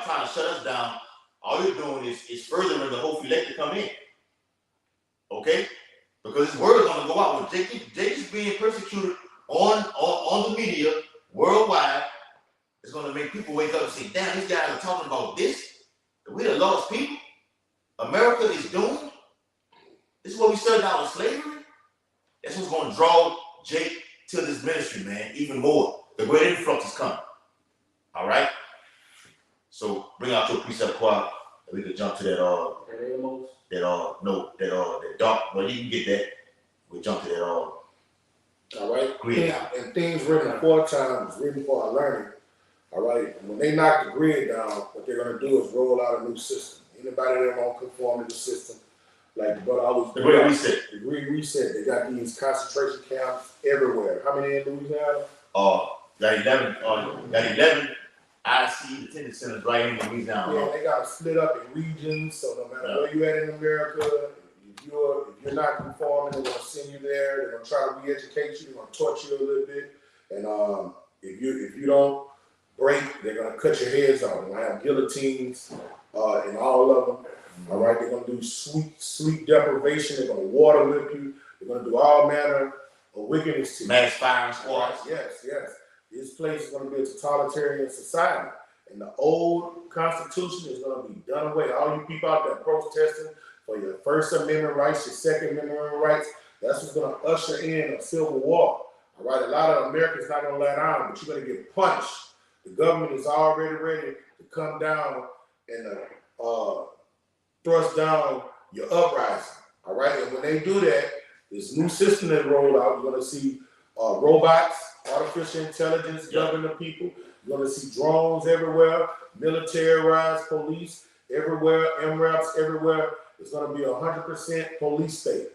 trying to shut us down, all you're doing is furthering the hope elect to come in. Okay? Because because this word is gonna go out. When Jake is being persecuted on the media worldwide, it's gonna make people wake up and say, damn, these guys are talking about this. We the lost people. America is doomed. This is what we started out with slavery. That's what's gonna draw Jake to this ministry, man, even more. The great influx is coming. All right. So bring out your precept quad, and we can jump to that dark. Well, you can get that. We jump to that All right. grid. And things written aforetime is written for our learning. All right. And when they knock the grid down, what they're gonna do is roll out a new system. Anybody that won't conform to the system, like the brother always. The great reset. The great reset. They got these concentration camps everywhere. How many in Louisiana? Got 11 IC detention centers right in Louisiana. Yeah, they got split up in regions, so no matter where you at in America, if you're not conforming, they're gonna send you there. They're gonna try to re-educate you. They're gonna torture you a little bit, and if you don't break, they're gonna cut your heads off. They're gonna have guillotines in all of them. All right, they're gonna do sleep deprivation. They're gonna water whip you. They're gonna do all manner of wickedness to you. Mass firing squads. Yes. This place is going to be a totalitarian society. And the old Constitution is going to be done away. All you people out there protesting for your First Amendment rights, your Second Amendment rights, that's what's going to usher in a civil war. All right, a lot of Americans not going to let down, but you're going to get punished. The government is already ready to come down and thrust down your uprising. All right, and when they do that, this new system that rolled out, you're going to see robots, artificial intelligence govern the people. You're going to see drones everywhere, militarized police everywhere, MRAPs everywhere. It's going to be 100% police state.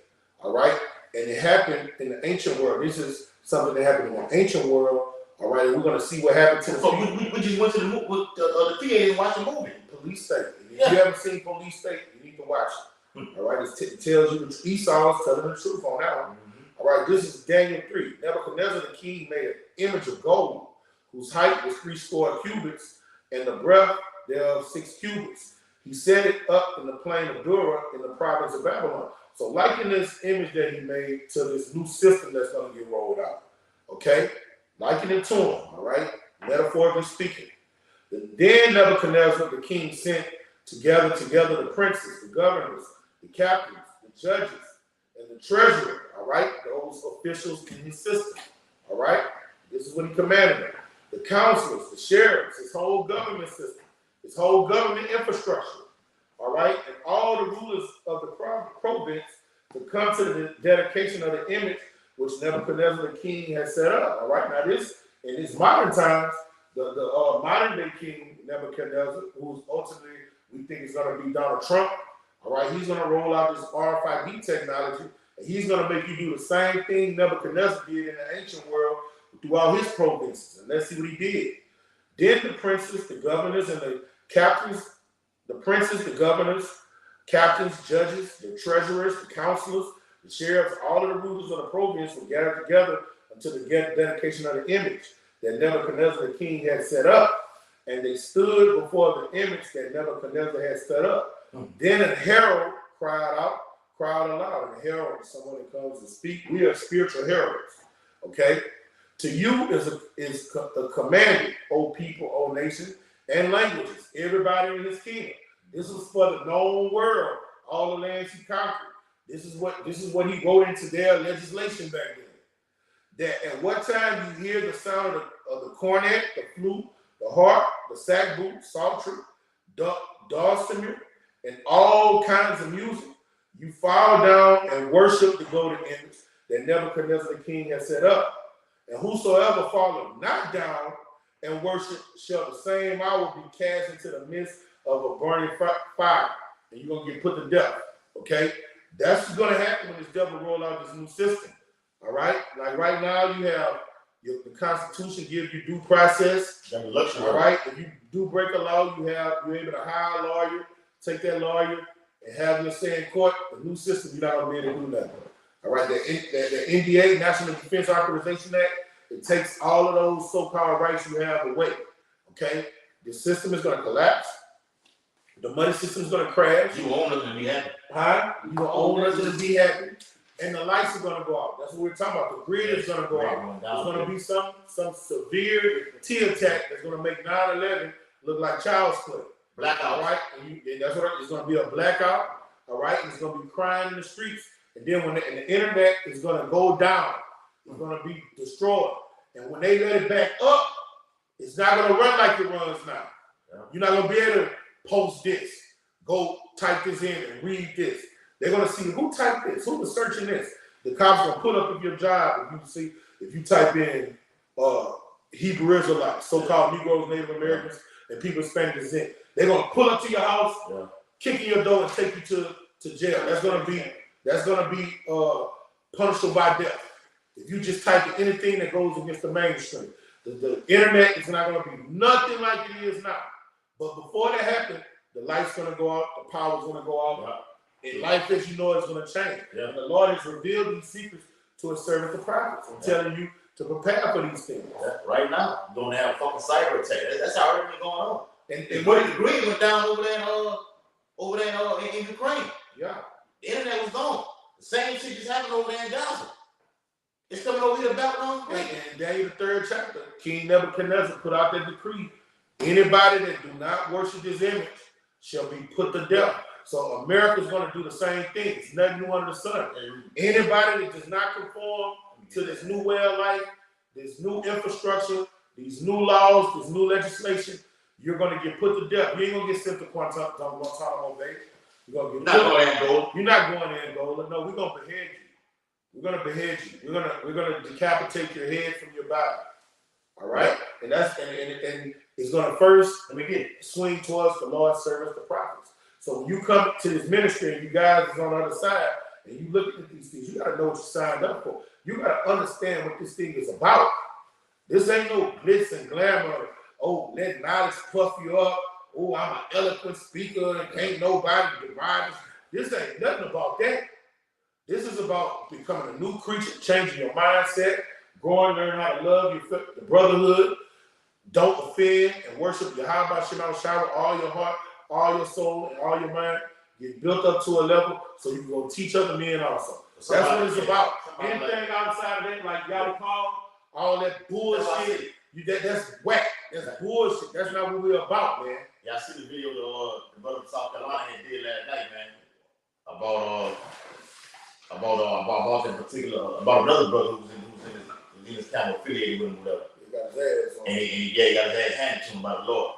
All right? And it happened in the ancient world. This is something that happened in the ancient world. All right? And we're going to see what happened to the So we just went to the theater and watched a movie. Police state. If you haven't seen Police State, you need to watch it. All right? It tells you Esau's telling the truth on that one. All right, this is Daniel 3. Nebuchadnezzar the king made an image of gold, whose height was 60 cubits, and the breadth thereof 6 cubits. He set it up in the plain of Dura in the province of Babylon. So liken this image that he made to this new system that's going to get rolled out. Okay? Liken it to him, all right? Metaphorically speaking. Then Nebuchadnezzar the king sent together the princes, the governors, the captains, the judges, and the treasurer, all right, those officials in his system, all right? This is what he commanded them. The counselors, the sheriffs, his whole government system, his whole government infrastructure, all right? And all the rulers of the province to come to the dedication of the image which Nebuchadnezzar the king has set up, all right? Now this, in his modern times, the modern day king Nebuchadnezzar, who's ultimately, we think is gonna be Donald Trump, all right, he's going to roll out this RFID technology, and he's going to make you do the same thing Nebuchadnezzar did in the ancient world throughout his provinces. And let's see what he did. Then the princes, the governors, and the captains, the princes, the governors, captains, judges, the treasurers, the counselors, the sheriffs, all of the rulers of the province were gathered together until the dedication of the image that Nebuchadnezzar the king had set up. And they stood before the image that Nebuchadnezzar had set up. Then a herald cried aloud. And a herald is someone that comes to speak. We are spiritual heralds. Okay? To you is a commanded, O people, O nation, and languages, everybody in his kingdom. This was for the known world, all the lands he conquered. This is what he wrote into their legislation back then. That at what time you hear the sound of the cornet, the flute, the harp, the sackbut, psaltery, dulcimer, and all kinds of music, you fall down and worship the golden image that Nebuchadnezzar the king has set up. And whosoever falleth not down and worship shall the same hour be cast into the midst of a burning fire. And you're going to get put to death. Okay? That's what's going to happen when this devil roll out this new system. All right? Like right now, you have the Constitution gives you due process. All right? If you do break a law, you're able to hire a lawyer, take that lawyer, and have your say in court. The new system, you're not going to be able to do nothing. All right? The NDA, National Defense Authorization Act, it takes all of those so-called rights you have away. Okay? The system is going to collapse. The money system is going to crash. You own us and be happy. You will own us and be happy. and the lights are gonna go out. That's what we're talking about. The grid is gonna go out. There's gonna be some severe T attack that's gonna make 9/11 look like child's play. Blackout. All right, and that's what it's gonna be, a blackout. All right, and it's gonna be crying in the streets. And then when the internet is gonna go down, it's gonna be destroyed. And when they let it back up, it's not gonna run like it runs now. Yeah. You're not gonna be able to post this, go type this in and read this. They're gonna see who typed this, who was searching this. The cops gonna put up your job if you type in Hebrew Israelites, so-called Negroes, Native Americans, and people Spanish descent. They're gonna pull up to your house, kick in your door, and take you to jail. That's gonna be punishable by death. If you just type in anything that goes against the mainstream. The internet is not gonna be nothing like it is now. But before that happens, the light's gonna go out, the power's gonna go out, and life as you know is gonna change. Yeah. And the Lord has revealed these secrets to his servant the prophets and telling you to prepare for these things. Yeah. Right now, you're gonna have a fucking cyber attack. That's already been going on. And what the grid went down over there in Ukraine. Yeah. The internet was gone. The same shit just happened over there in Gaza. It's coming over here to Babylon. And Daniel, the 3rd chapter, King Nebuchadnezzar put out that decree. Anybody that do not worship this image shall be put to death. So America's going to do the same thing. It's nothing new under the sun. Anybody that does not conform to this new way of life, this new infrastructure, these new laws, this new legislation, you're going to get put to death. You ain't going to get sent to Guantanamo Bay. You're going to get You're not going to Angola. No, we're going to behead you. We're gonna behead you. We're gonna decapitate your head from your body. All right, and it's gonna first swing towards the Lord's servants, the prophets. So when you come to this ministry and you guys is on the other side and you look at these things, you gotta know what you signed up for. You gotta understand what this thing is about. This ain't no glitz and glamour. Oh, let knowledge puff you up. Oh, I'm an eloquent speaker and can't nobody divide us. This ain't nothing about that. This is about becoming a new creature, changing your mindset, growing, learning how to love the brotherhood. Don't offend and worship Yahweh Shema Shah with all your heart, all your soul, and all your mind. Get built up to a level so you can go teach other men also. That's what it's about. Anything outside of that, like y'all call all that bullshit, that's whack. That's bullshit. That's not what we're about, man. Yeah, I see the video the brother from South Carolina did last night, man, about another brother who's in this kind of affiliated with him, whatever. He got his ass on. And he got his ass handed to him by the Lord.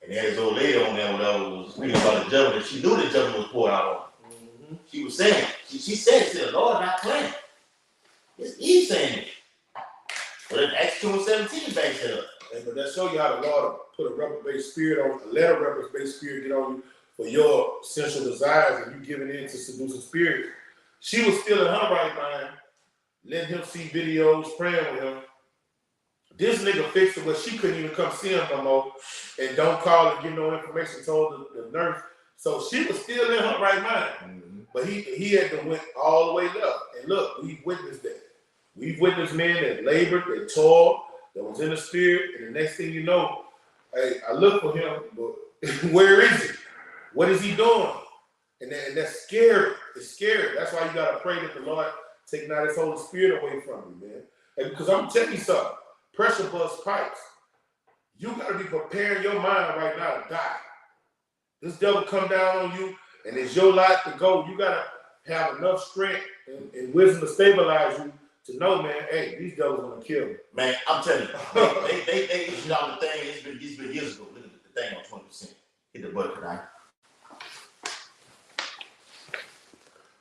And they had his old lady on there, whatever, was speaking about the judgment. She knew the judgment was poured out on her. Mm-hmm. She was saying, she said to the Lord, not claim. It's Eve saying it. But in Acts 2:17 backs it up. But that show you how the Lord put a rubber-based spirit on, let a rubber-based spirit get on you for your sensual desires and you giving in to seducing spirits. She was still in her right mind, letting him see videos, praying with him. This nigga fixed it where she couldn't even come see him no more and don't call and give no information, told the nurse. So she was still in her right mind. Mm-hmm. But he had to went all the way left. And look, we've witnessed that. We've witnessed men that labored, that toiled, that was in the spirit, and the next thing you know, hey, I look for him, but where is he? What is he doing? And that's scary. It's scary. That's why you gotta pray that the Lord take not his Holy Spirit away from you, man. And because I'm telling you something, pressure bust pipes. You gotta be preparing your mind right now to die. This devil come down on you, and it's your life to go. You gotta have enough strength and wisdom to stabilize you to know, man, hey, these devils gonna kill me. Man, I'm telling you, they issued out the thing. It's been years ago. Look at the thing on 20%. Hit the button, right?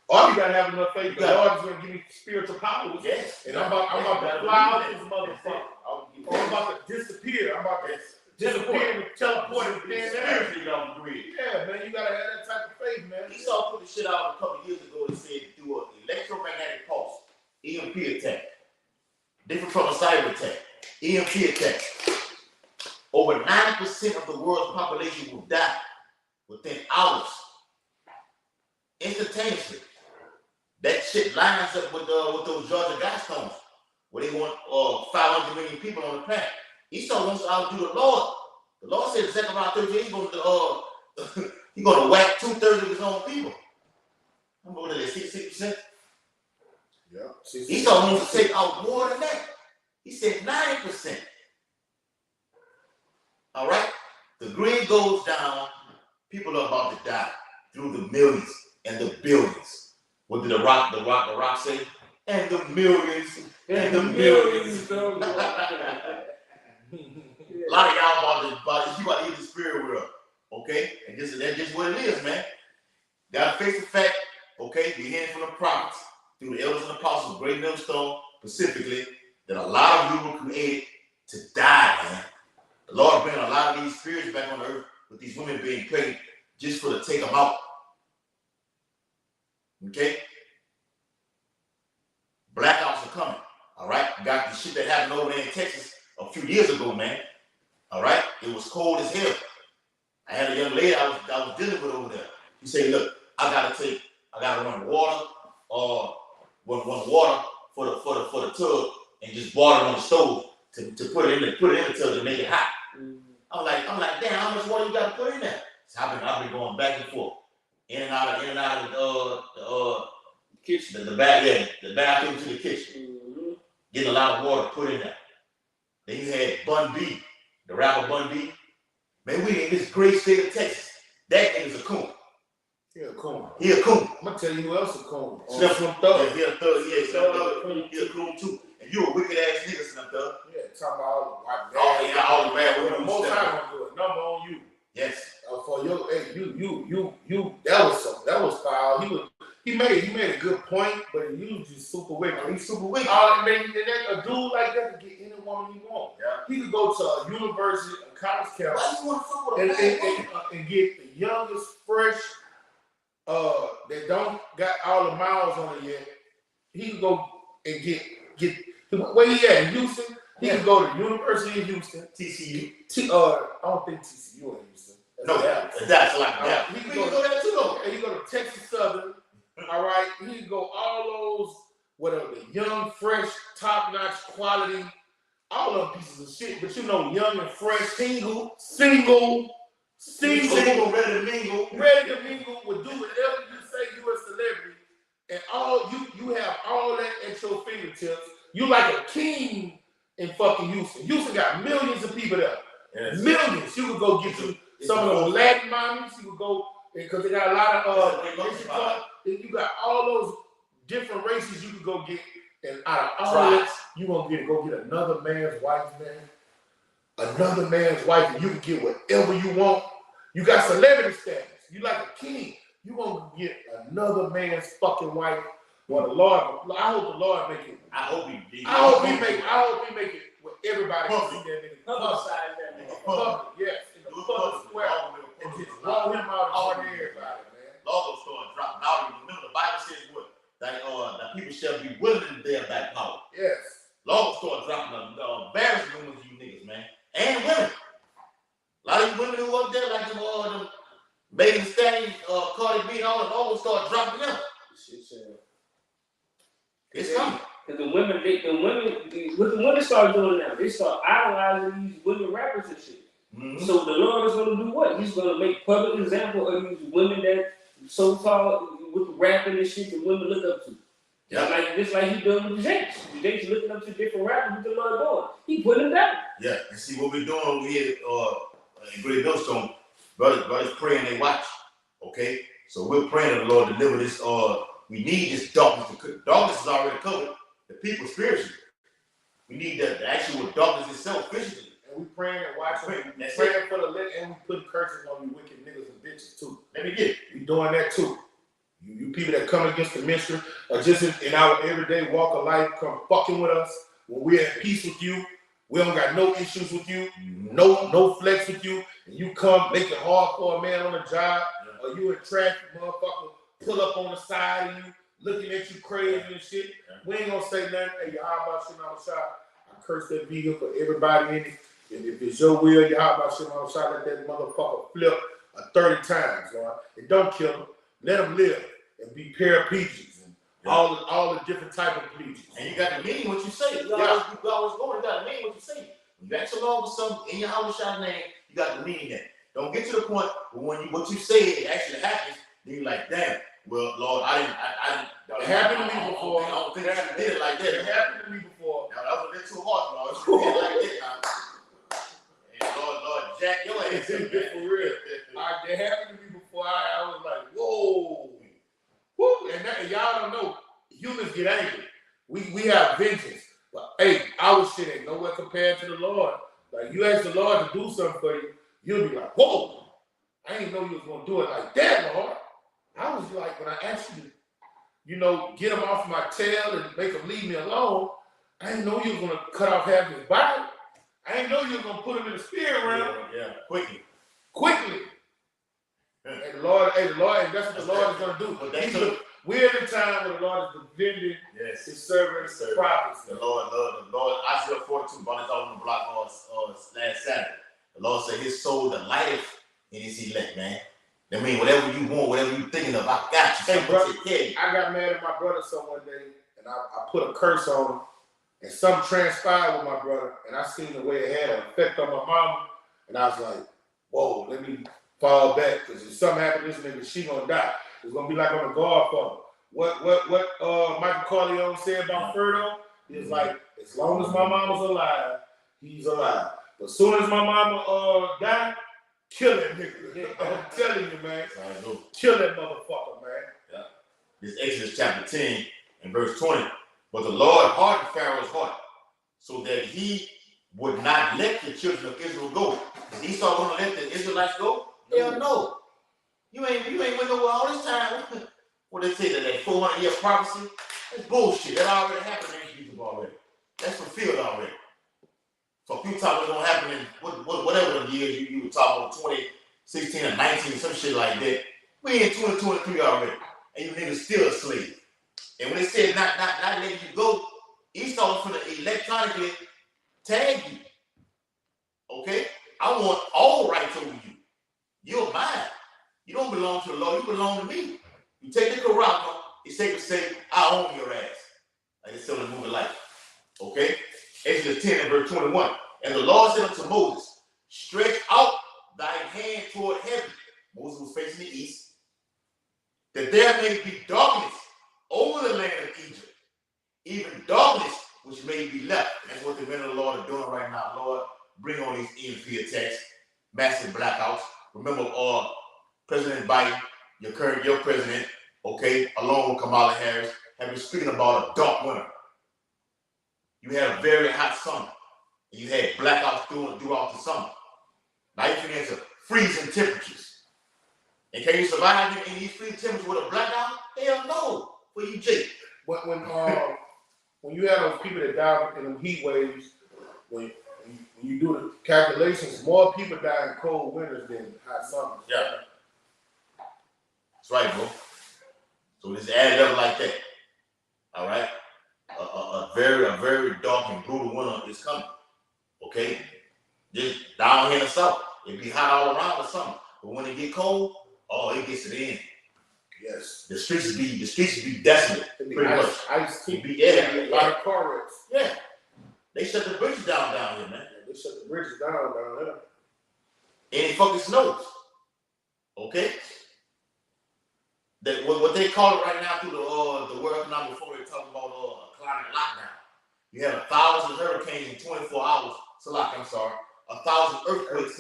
All you gotta have enough faith. The Lord is gonna give me spiritual powers. Yes. And I'm about to fly out this motherfucker. I'm about to disappear. I'm about to disappear and teleport and spiritually off the grid. Yeah, man, you gotta have that type of faith, man. Esau put the shit out a couple years ago and said through an electromagnetic pulse, EMP attack. Different from a cyber attack. EMP attack. Over 90% of the world's population will die within hours. Instantaneously. That shit lines up with those Georgia Guidestones, where they want 500 million people on the planet. Esau wants to outdo the Lord. The Lord said in Zechariah 13, he's going to whack 2/3 of his own people. I'm going to 66%. Yeah. Esau wants to take out more than that. He said 90%. All right? The grid goes down. People are about to die through the millions and the billions. What did the rock say? And the millions and the millions. A lot of y'all about to eat the spirit world. Okay? And that's just what it is, man. Gotta face the fact, okay, we hearing from the prophets, through the elders and apostles, great millstone, specifically, that a lot of you were created to die, man. The Lord bringing a lot of these spirits back on earth with these women being pregnant just for to take them out. Okay? Blackouts are coming. All right? Got the shit that happened over there in Texas a few years ago, man. All right? It was cold as hell. I had a young lady I was dealing with over there. She said, look, I gotta run water or run water for the tub and just water on the stove to put it in the tub to make it hot. I'm like, damn, how much water you gotta put in there? So I've been going back and forth, in and out of the kitchen, the bathroom to the kitchen, getting a lot of water put in there. Then you had Bun B, the rapper Bun B. Man, we in this great state of Texas. That nigga's a coon. He a coon. He a coon. I'm gonna tell you who else a coon. Slim Thug. Yeah, he a thug. Yeah, Slim Thug. He a coon too. And you a wicked ass nigga, Slim Thug. Yeah, talking about all the white all the bad women. Most time I'm doing number on you. Yes. For your, hey, you. That was foul. He made a good point, but he was just super wicked. He's super wicked. A dude like that can get any woman he wants. Yeah. He could go to a university, a college campus, Why you want to fuck with a bad woman? and get the youngest, fresh, that don't got all the miles on it yet. He could go and get where he at in Houston. He could go to the University of Houston, TCU. I don't think TCU in Houston. That's like that. He can go there too though. And he go to Texas Southern. All right. He can go all those whatever the young, fresh, top-notch quality, all them pieces of shit. But you know, young and fresh, single, ready to mingle, would do whatever you say. You a celebrity, and all you have all that at your fingertips. You like a king in fucking Houston. Houston got millions of people there. Yes. Millions. You could go get you some of those Latin mommies. You could go because they got a lot of you got all those different races you could go get, and out of all that, you gonna go get another man's wife, man. Another man's wife, and you can get whatever you want. You got celebrity status. You like a king. You gonna get another man's fucking wife. Well, the Lord, I hope the Lord make it. I hope he make it where everybody can see that nigga. Public, yes, in the public square, and just roll him out in front of everybody, man. Logos start dropping. Now remember the Bible says what? That people shall be willing to bear back power. Yes. Logos start dropping embarrassing women to you niggas, man, and women. A lot of you women who up there like them Megan Thee Stallion, Cardi B, and all that, logos start dropping them. It's coming. Because what the women start doing now, they start idolizing these women rappers and shit. Mm-hmm. So the Lord is going to do what? He's going to make public example of these women that so-called with the rapping and shit that women look up to. Yeah. Just like he doing with James. James looking up to different rappers with the Lord doing. He putting them down. Yeah, and see what we're doing over here in Great Millstone, brothers praying they watch. Okay? So we're praying that the Lord deliver this. We need this darkness. Darkness is already covered. The people spiritually. We need the actual darkness itself physically. And we praying and watching. We praying for the lit, and we putting curses on you wicked niggas and bitches too. Let me get it. We doing that too. You people that come against the ministry or just in our everyday walk of life, come fucking with us. When we're at peace with you, we don't got no issues with you, no flex with you, and you come make it hard for a man on the job, or you in traffic, motherfucker, pull up on the side of you, looking at you crazy and shit. We ain't gonna say nothing. Hey, how about shit on the shot? I curse that vehicle for everybody in it. And if it's your will, you how about shit on the shot? Let that motherfucker flip 30 times, Lord. And don't kill him. Let him live and be paraplegics and all the different type of plegics. And you got to mean what you say. You always going. You got to mean what you say. When you ask along with something in your house shot name, you got to mean that. Don't get to the point where what you say it actually happens. Then you're like, damn. Well, Lord, I didn't. It happened to me before. I don't think you did it like that. It happened to me before. Now, that was a bit too hard, bro. You did it like that now. And Lord, Jack, your ass up, man. For real. It happened to me before. I was like, whoa. Woo. And y'all don't know, humans get angry. We have vengeance. But hey, our shit ain't nowhere compared to the Lord. Like, you ask the Lord to do something for you, you'll be like, whoa. I didn't know you was gonna do it like that, Lord. I was like, when I asked you, get him off my tail and make him leave me alone, I didn't know you was gonna cut off half his body. I didn't know you was gonna put him in the spirit realm. Yeah, quickly. And the Lord, and that's what the Lord is gonna do. But we're in a time where the Lord is defending his servants, the prophets. The Lord, Isaiah 42, brought this out on the block last Saturday. The Lord said his soul delighteth in his elect, man. I mean, whatever you want, whatever you thinking of, I got you. Hey, brother, I got mad at my brother one day, and I put a curse on him, and something transpired with my brother, and I seen the way it had an effect on my mama, and I was like, whoa, let me fall back, because if something happened to this nigga, she gonna die. It's gonna be like on the Godfather. What Michael Corleone said about Ferdo is like, as long as my mama's alive, he's alive. But as soon as my mama died, kill that nigga. I'm telling you, man. Kill that motherfucker, man. Yeah. This Exodus chapter 10 and verse 20. But the Lord hardened Pharaoh's heart, so that he would not let the children of Israel go. Is Esau gonna let the Israelites go? Hell no. You ain't went nowhere all this time. What they say, that 400-year prophecy? That's bullshit. That already happened in Egypt already. That's fulfilled already. So if you talk what's gonna happen in whatever the years you were talking about, 2016 or 19, some shit like that, we in 2023 already. And you niggas still a slave. And when they said not letting you go, Esau was gonna electronically tag you. Okay? I want all rights over you. You're mine. You don't belong to the Lord, you belong to me. You take the Corral, it's safe to say, I own your ass. Like it's still in the movie Life. Okay? Exodus 10 and verse 21. And the Lord said unto Moses, stretch out thy hand toward heaven. Moses was facing the east. That there may be darkness over the land of Egypt. Even darkness which may be left. That's what the men of the Lord are doing right now. Lord, bring on these EMP attacks, massive blackouts. Remember, President Biden, your president, okay, along with Kamala Harris, have been speaking about a dark winter. You had a very hot summer, and you had blackouts throughout the summer. Now you can enter freezing temperatures. And can you survive in these freezing temperatures with a blackout? Hell no, for you, Jake. But when you have those people that die in them heat waves, when you do the calculations, more people die in cold winters than hot summers. Yeah. That's right, bro. So it's added up like that. All right? A very dark and brutal winter is coming. Okay? Just down here in the south. It be hot all around the summer. But when it get cold, it gets it in. Yes. The streets be desolate. Pretty much. Ice It be a lot of car wrecks. Yeah. They shut the bridges down here, man. They shut the bridges down there. And it fucking snows. Okay? That what they call it right now through the World Economic Forum, they talk about a climate lockdown. You had 1,000 hurricanes in 24 hours. I'm sorry. 1,000 earthquakes.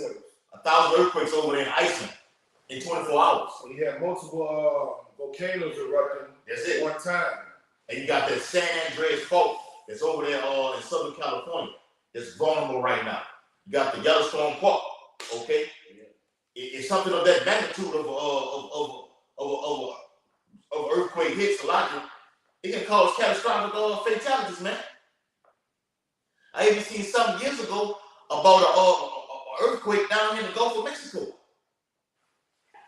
1,000 earthquakes over there in Iceland in 24 hours. So you had multiple volcanoes erupting at one time. And you got that San Andreas fault that's over there in Southern California that's vulnerable right now. You got the Yellowstone Park, okay? Yeah. It's something of that magnitude of earthquake hits a lot. It can cause catastrophic fatalities, man. I even seen some years ago about an earthquake down here in the Gulf of Mexico.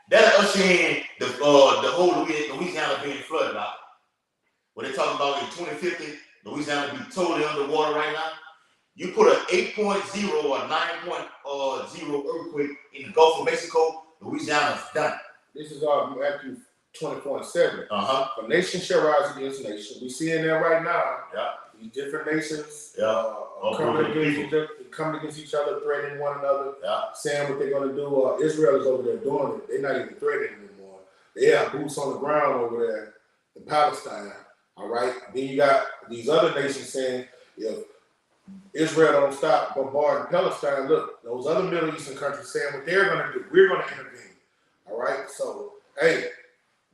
That'll usher in the whole Louisiana being flooded out. When they're talking about in 2050, Louisiana will be totally underwater right now. You put an 8.0 or 9.0 earthquake in the Gulf of Mexico, Louisiana's done. This is Matthew 24:7. Uh-huh. A nation shall rise against nation. We see in there right now. Yeah. These different nations coming against each other, threatening one another, saying what they're going to do. Israel is over there doing it. They're not even threatening anymore. They have boots on the ground over there. Palestine. All right. Then you got these other nations saying, if Israel don't stop bombarding Palestine, look, those other Middle Eastern countries saying what they're going to do. We're going to intervene. All right. So, hey,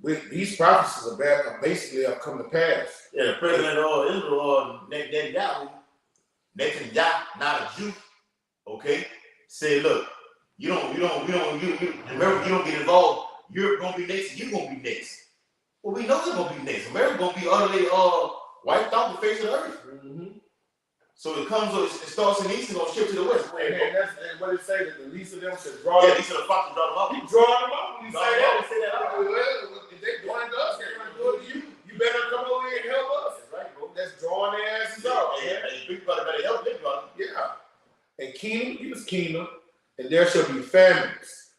these prophecies are basically have come to pass. Yeah, the president of Israel, Netanyahu, not a Jew, okay, said, look, you remember, you don't get involved. Europe gonna be next, you gonna be next. Well, we know it's gonna be next. America gonna be utterly wiped off the face of the earth. Mm-hmm. So it starts in the east and gonna shift to the west. And that's what it say, that the least of them should draw them. Yeah, these are the fox draw them up. He drawing them up when you say that. Say that out. Well, if they doing it to us, they're gonna do it to you. You better come over here and help us. That's right, bro. That's drawing their asses up. Hey, big brother better help big brother. Yeah. And kingdom, use kingdom, and there shall be famines,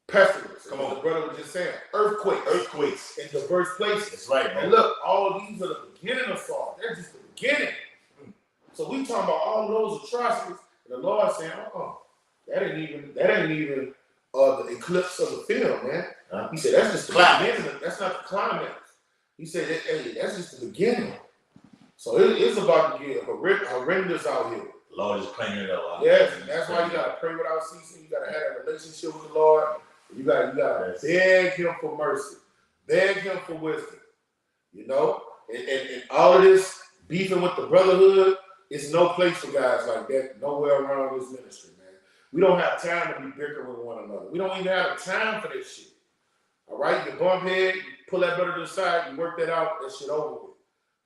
pestilence. Come on, the brother was just saying, earthquakes in diverse places. That's right, bro. And look, all these are the beginning of sorrow. They're just the beginning. So we talking about all those atrocities, and the Lord saying, that ain't even the eclipse of the film, man. He said that's just the beginning. That's not the climax. He said, hey, that's just the beginning. So it's about to get horrendous out here. The Lord is cleaning it up. Yes, and that's why you gotta pray without ceasing. You gotta have a relationship with the Lord. You gotta beg Him for mercy, beg Him for wisdom. You know, and all of this beefing with the brotherhood, it's no place for guys like that. Nowhere around this ministry, man. We don't have time to be bickering with one another. We don't even have time for this shit. All right, you bump head, you pull that brother to the side, you work that out. That shit over with.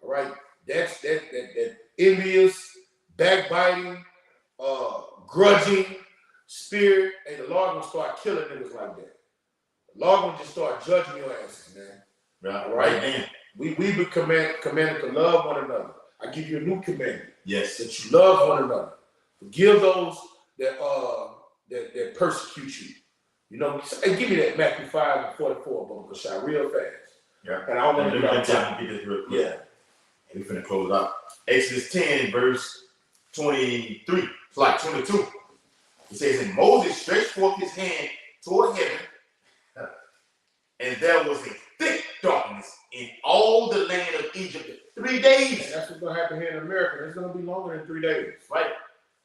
All right, that's that envious, backbiting, grudging spirit, and the Lord gonna start killing niggas like that. The Lord gonna just start judging your asses, man. Yeah, all right, man. We be commanded to love one another. I give you a new commandment. Yes, that you love one another. Forgive those that persecute you. You know, hey, give me that Matthew 5:44, Brother Kashai, real fast. Yeah, and I want to get this real quick. Yeah, and we're finna close out. Exodus 10, verse 23. It's like 22. It says, and Moses stretched forth his hand toward heaven, and there was a thick darkness in all the land of Egypt 3 days. And that's what's going to happen here in America. It's going to be longer than 3 days. Right.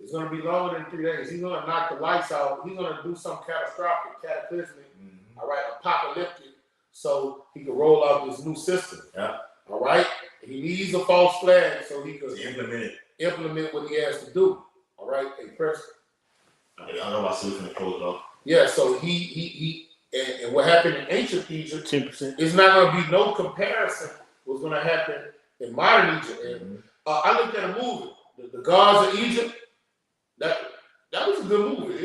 It's going to be longer than 3 days. He's going to knock the lights out. He's going to do something catastrophic, cataclysmic, all right, apocalyptic, so he can roll out this new system. Yeah. All right. He needs a false flag so he can implement what he has to do. All right. Hey, press. I know my sister's going to close it off. Yeah. So and what happened in ancient Egypt 10%. Is not going to be no comparison what's going to happen in modern Egypt. And I looked at a movie, the Gods of Egypt. That was a good movie.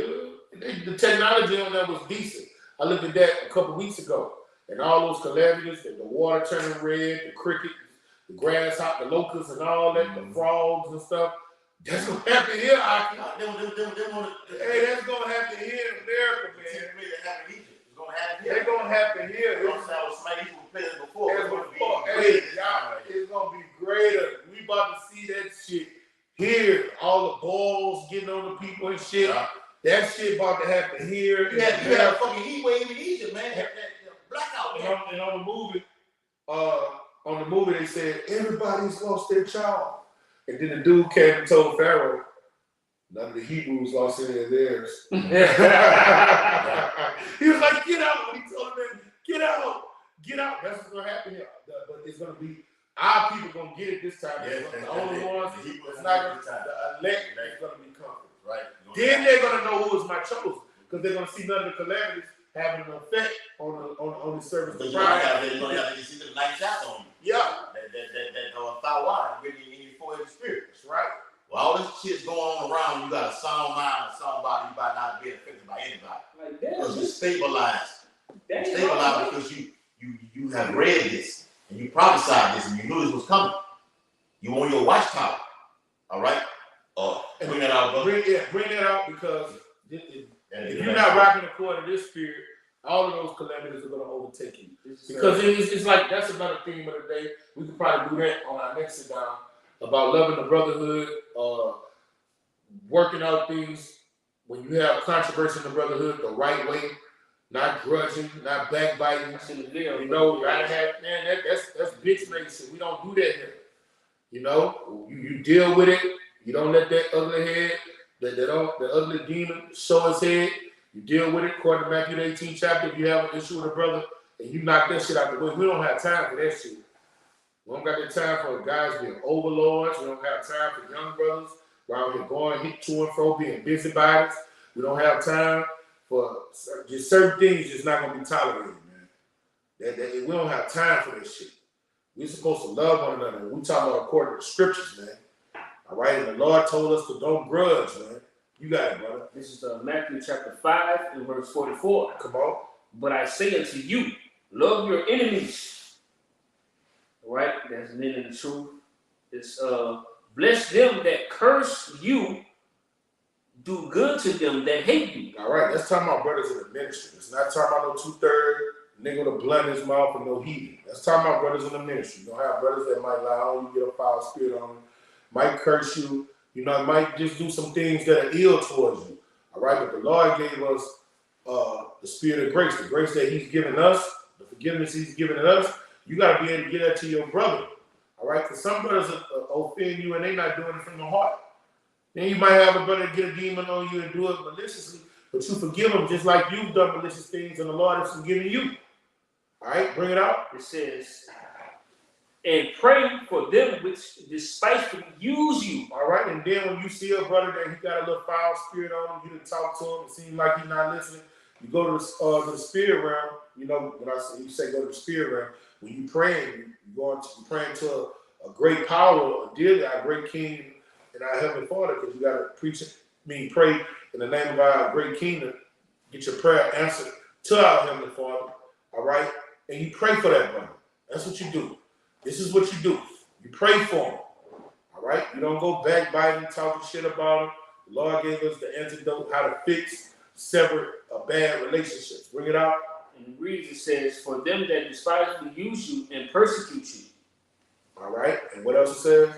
The technology on that was decent. I looked at that a couple weeks ago, and all those calamities, the water turning red, the cricket, the grasshopper, the locusts, and all that, the frogs and stuff. That's gonna happen here. Hey, that's gonna happen here in America, man. It's gonna happen here. It's gonna happen here. Hey, y'all, it's gonna be greater. We about to see that shit here. All the balls getting on the people and shit. Yeah. That shit about to happen here. You had a fucking heat wave in Egypt, man. That blackout. And on the movie, they said everybody's lost their child. And then the dude came and told Pharaoh, none of the Hebrews lost any of theirs. He was like, get out. When he told them, get out. That's what's going to happen here. But it's going to be, our people going to get it this time. Yes, the only ones, it's not going to, the elect is going to be comforted. Right. Then they're going to know who is my chosen. Because they're going to see none of the calamities having an effect on the service. You're going to have to see the night shots on you. Yeah. That thought really in your forehead spirit. That's right. Well, all this shit's going on around, you got a sound mind, a sound body, you might not be affected by anybody. Like that. Because you're stabilized. Stabilized because you have read this, and you prophesied this, and you knew this was coming. You on your watchtower. All right? Bring that out, brother. Bring that out because if you're not rocking according to this spirit, all of those calamities are going to overtake you. Because it's like, that's another theme of the day. We could probably do that on our next sit down about loving the brotherhood, working out things when you have controversy in the brotherhood the right way, not grudging, not backbiting. You know, you gotta have, man, that's bitch nation. We don't do that here. You know, you deal with it. You don't let that ugly head, the ugly demon show his head. You deal with it. According to Matthew 18 chapter, if you have an issue with a brother and you knock that shit out the way, we don't have time for that shit. We don't got the time for guys being overlords. We don't have time for young brothers around here going hit to and fro, being busybodies. We don't have time for just certain things. Just not gonna be tolerated, man. We don't have time for this shit. We're supposed to love one another. We talk about according to the scriptures, man. All right, and the Lord told us to don't grudge, man. You got it, brother. This is Matthew chapter 5 and verse 44. Come on. But I say unto you, love your enemies. All right, that's men in the truth. It's bless them that curse you, do good to them that hate you. All right, that's talking about brothers in the ministry. It's not talking about no 2/3 nigga with a blunt in his mouth and no heathen. That's talking about brothers in the ministry. You don't have brothers that might lie on you, get a foul spirit on them, might curse you, you know, might just do some things that are ill towards you. All right, but the Lord gave us the spirit of grace, the grace that He's given us, the forgiveness He's given us. You got to be able to get that to your brother. All right, because some brothers offend you and they're not doing it from the heart. Then you might have a brother get a demon on you and do it maliciously, but you forgive them just like you've done malicious things and the Lord has forgiven you. All right, bring it out. It says, and pray for them which despitefully use you. All right, and then when you see a brother that he got a little foul spirit on him, you didn't talk to him, it seems like he's not listening. You go to the spirit realm. You know, when you say go to the spirit realm, when you praying, you're praying to a great power, a dear God, a great King, and our Heavenly Father, because you got to pray in the name of our great King to get your prayer answered to our Heavenly Father. All right, and you pray for that brother. That's what you do. This is what you do. You pray for him. All right, you don't go backbiting, talking shit about him. The Lord gave us the antidote how to fix, sever bad relationships. Bring it out. And it reads, it says, for them that despitefully use you and persecute you. All right, and what else it says?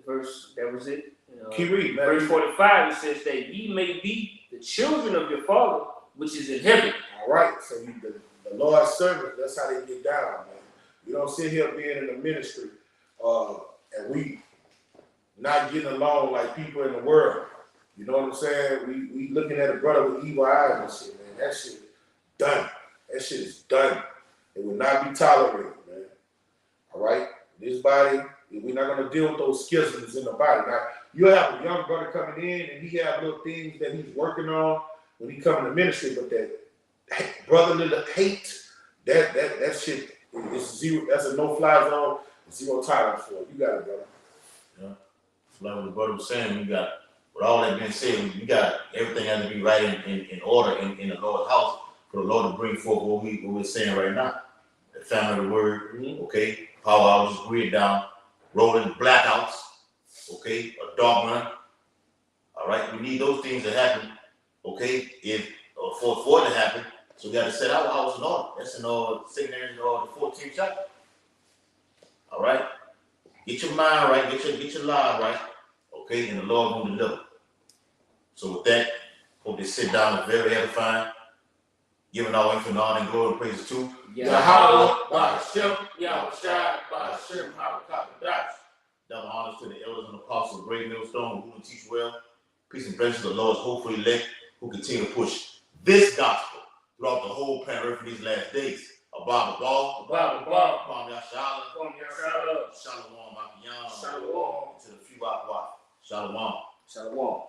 That was it. Keep reading, man. Verse 45, it says that ye may be the children of your Father, which is in heaven. All right, so the Lord's servants, that's how they get down, man. You don't sit here being in the ministry and we not getting along like people in the world. You know what I'm saying? We looking at a brother with evil eyes and shit, man. That shit done. That shit is done. It will not be tolerated, man. All right? This body, we're not going to deal with those schisms in the body. Now, you'll have a young brother coming in and he have little things that he's working on when he come to ministry, but that brotherly hate, that shit is zero. That's a no-fly zone, zero tolerance for it. You got it, brother. Yeah. Like what the brother was saying, you got, with all that being said, you got everything has to be right in order in the Lord's house for the Lord to bring forth what we're saying right now. The family of the word, okay, power hours, grid down, rolling blackouts, okay, a dog run. All right, we need those things to happen, okay, for it to happen. So we got to set our house in order. That's in 2 Corinthians, the 14th chapter. All right, get your mind right, get your life right, okay, and the Lord will deliver. So with that, hope they sit down and very edifying, giving all infinite honor and glory and praise to Yahweh, Ba'ashem, Yahushua, Ba'ashem, Harakatash. Double honors to the elders and apostles of Great Millstone who will teach well. Peace and blessings to the Lord's hopeful elect who continue to push this gospel throughout the whole planet Earth in these last days. Abba, Kwam Yashala, Shalom, Makiyan, Shalom. to the few Shalom. Shalom.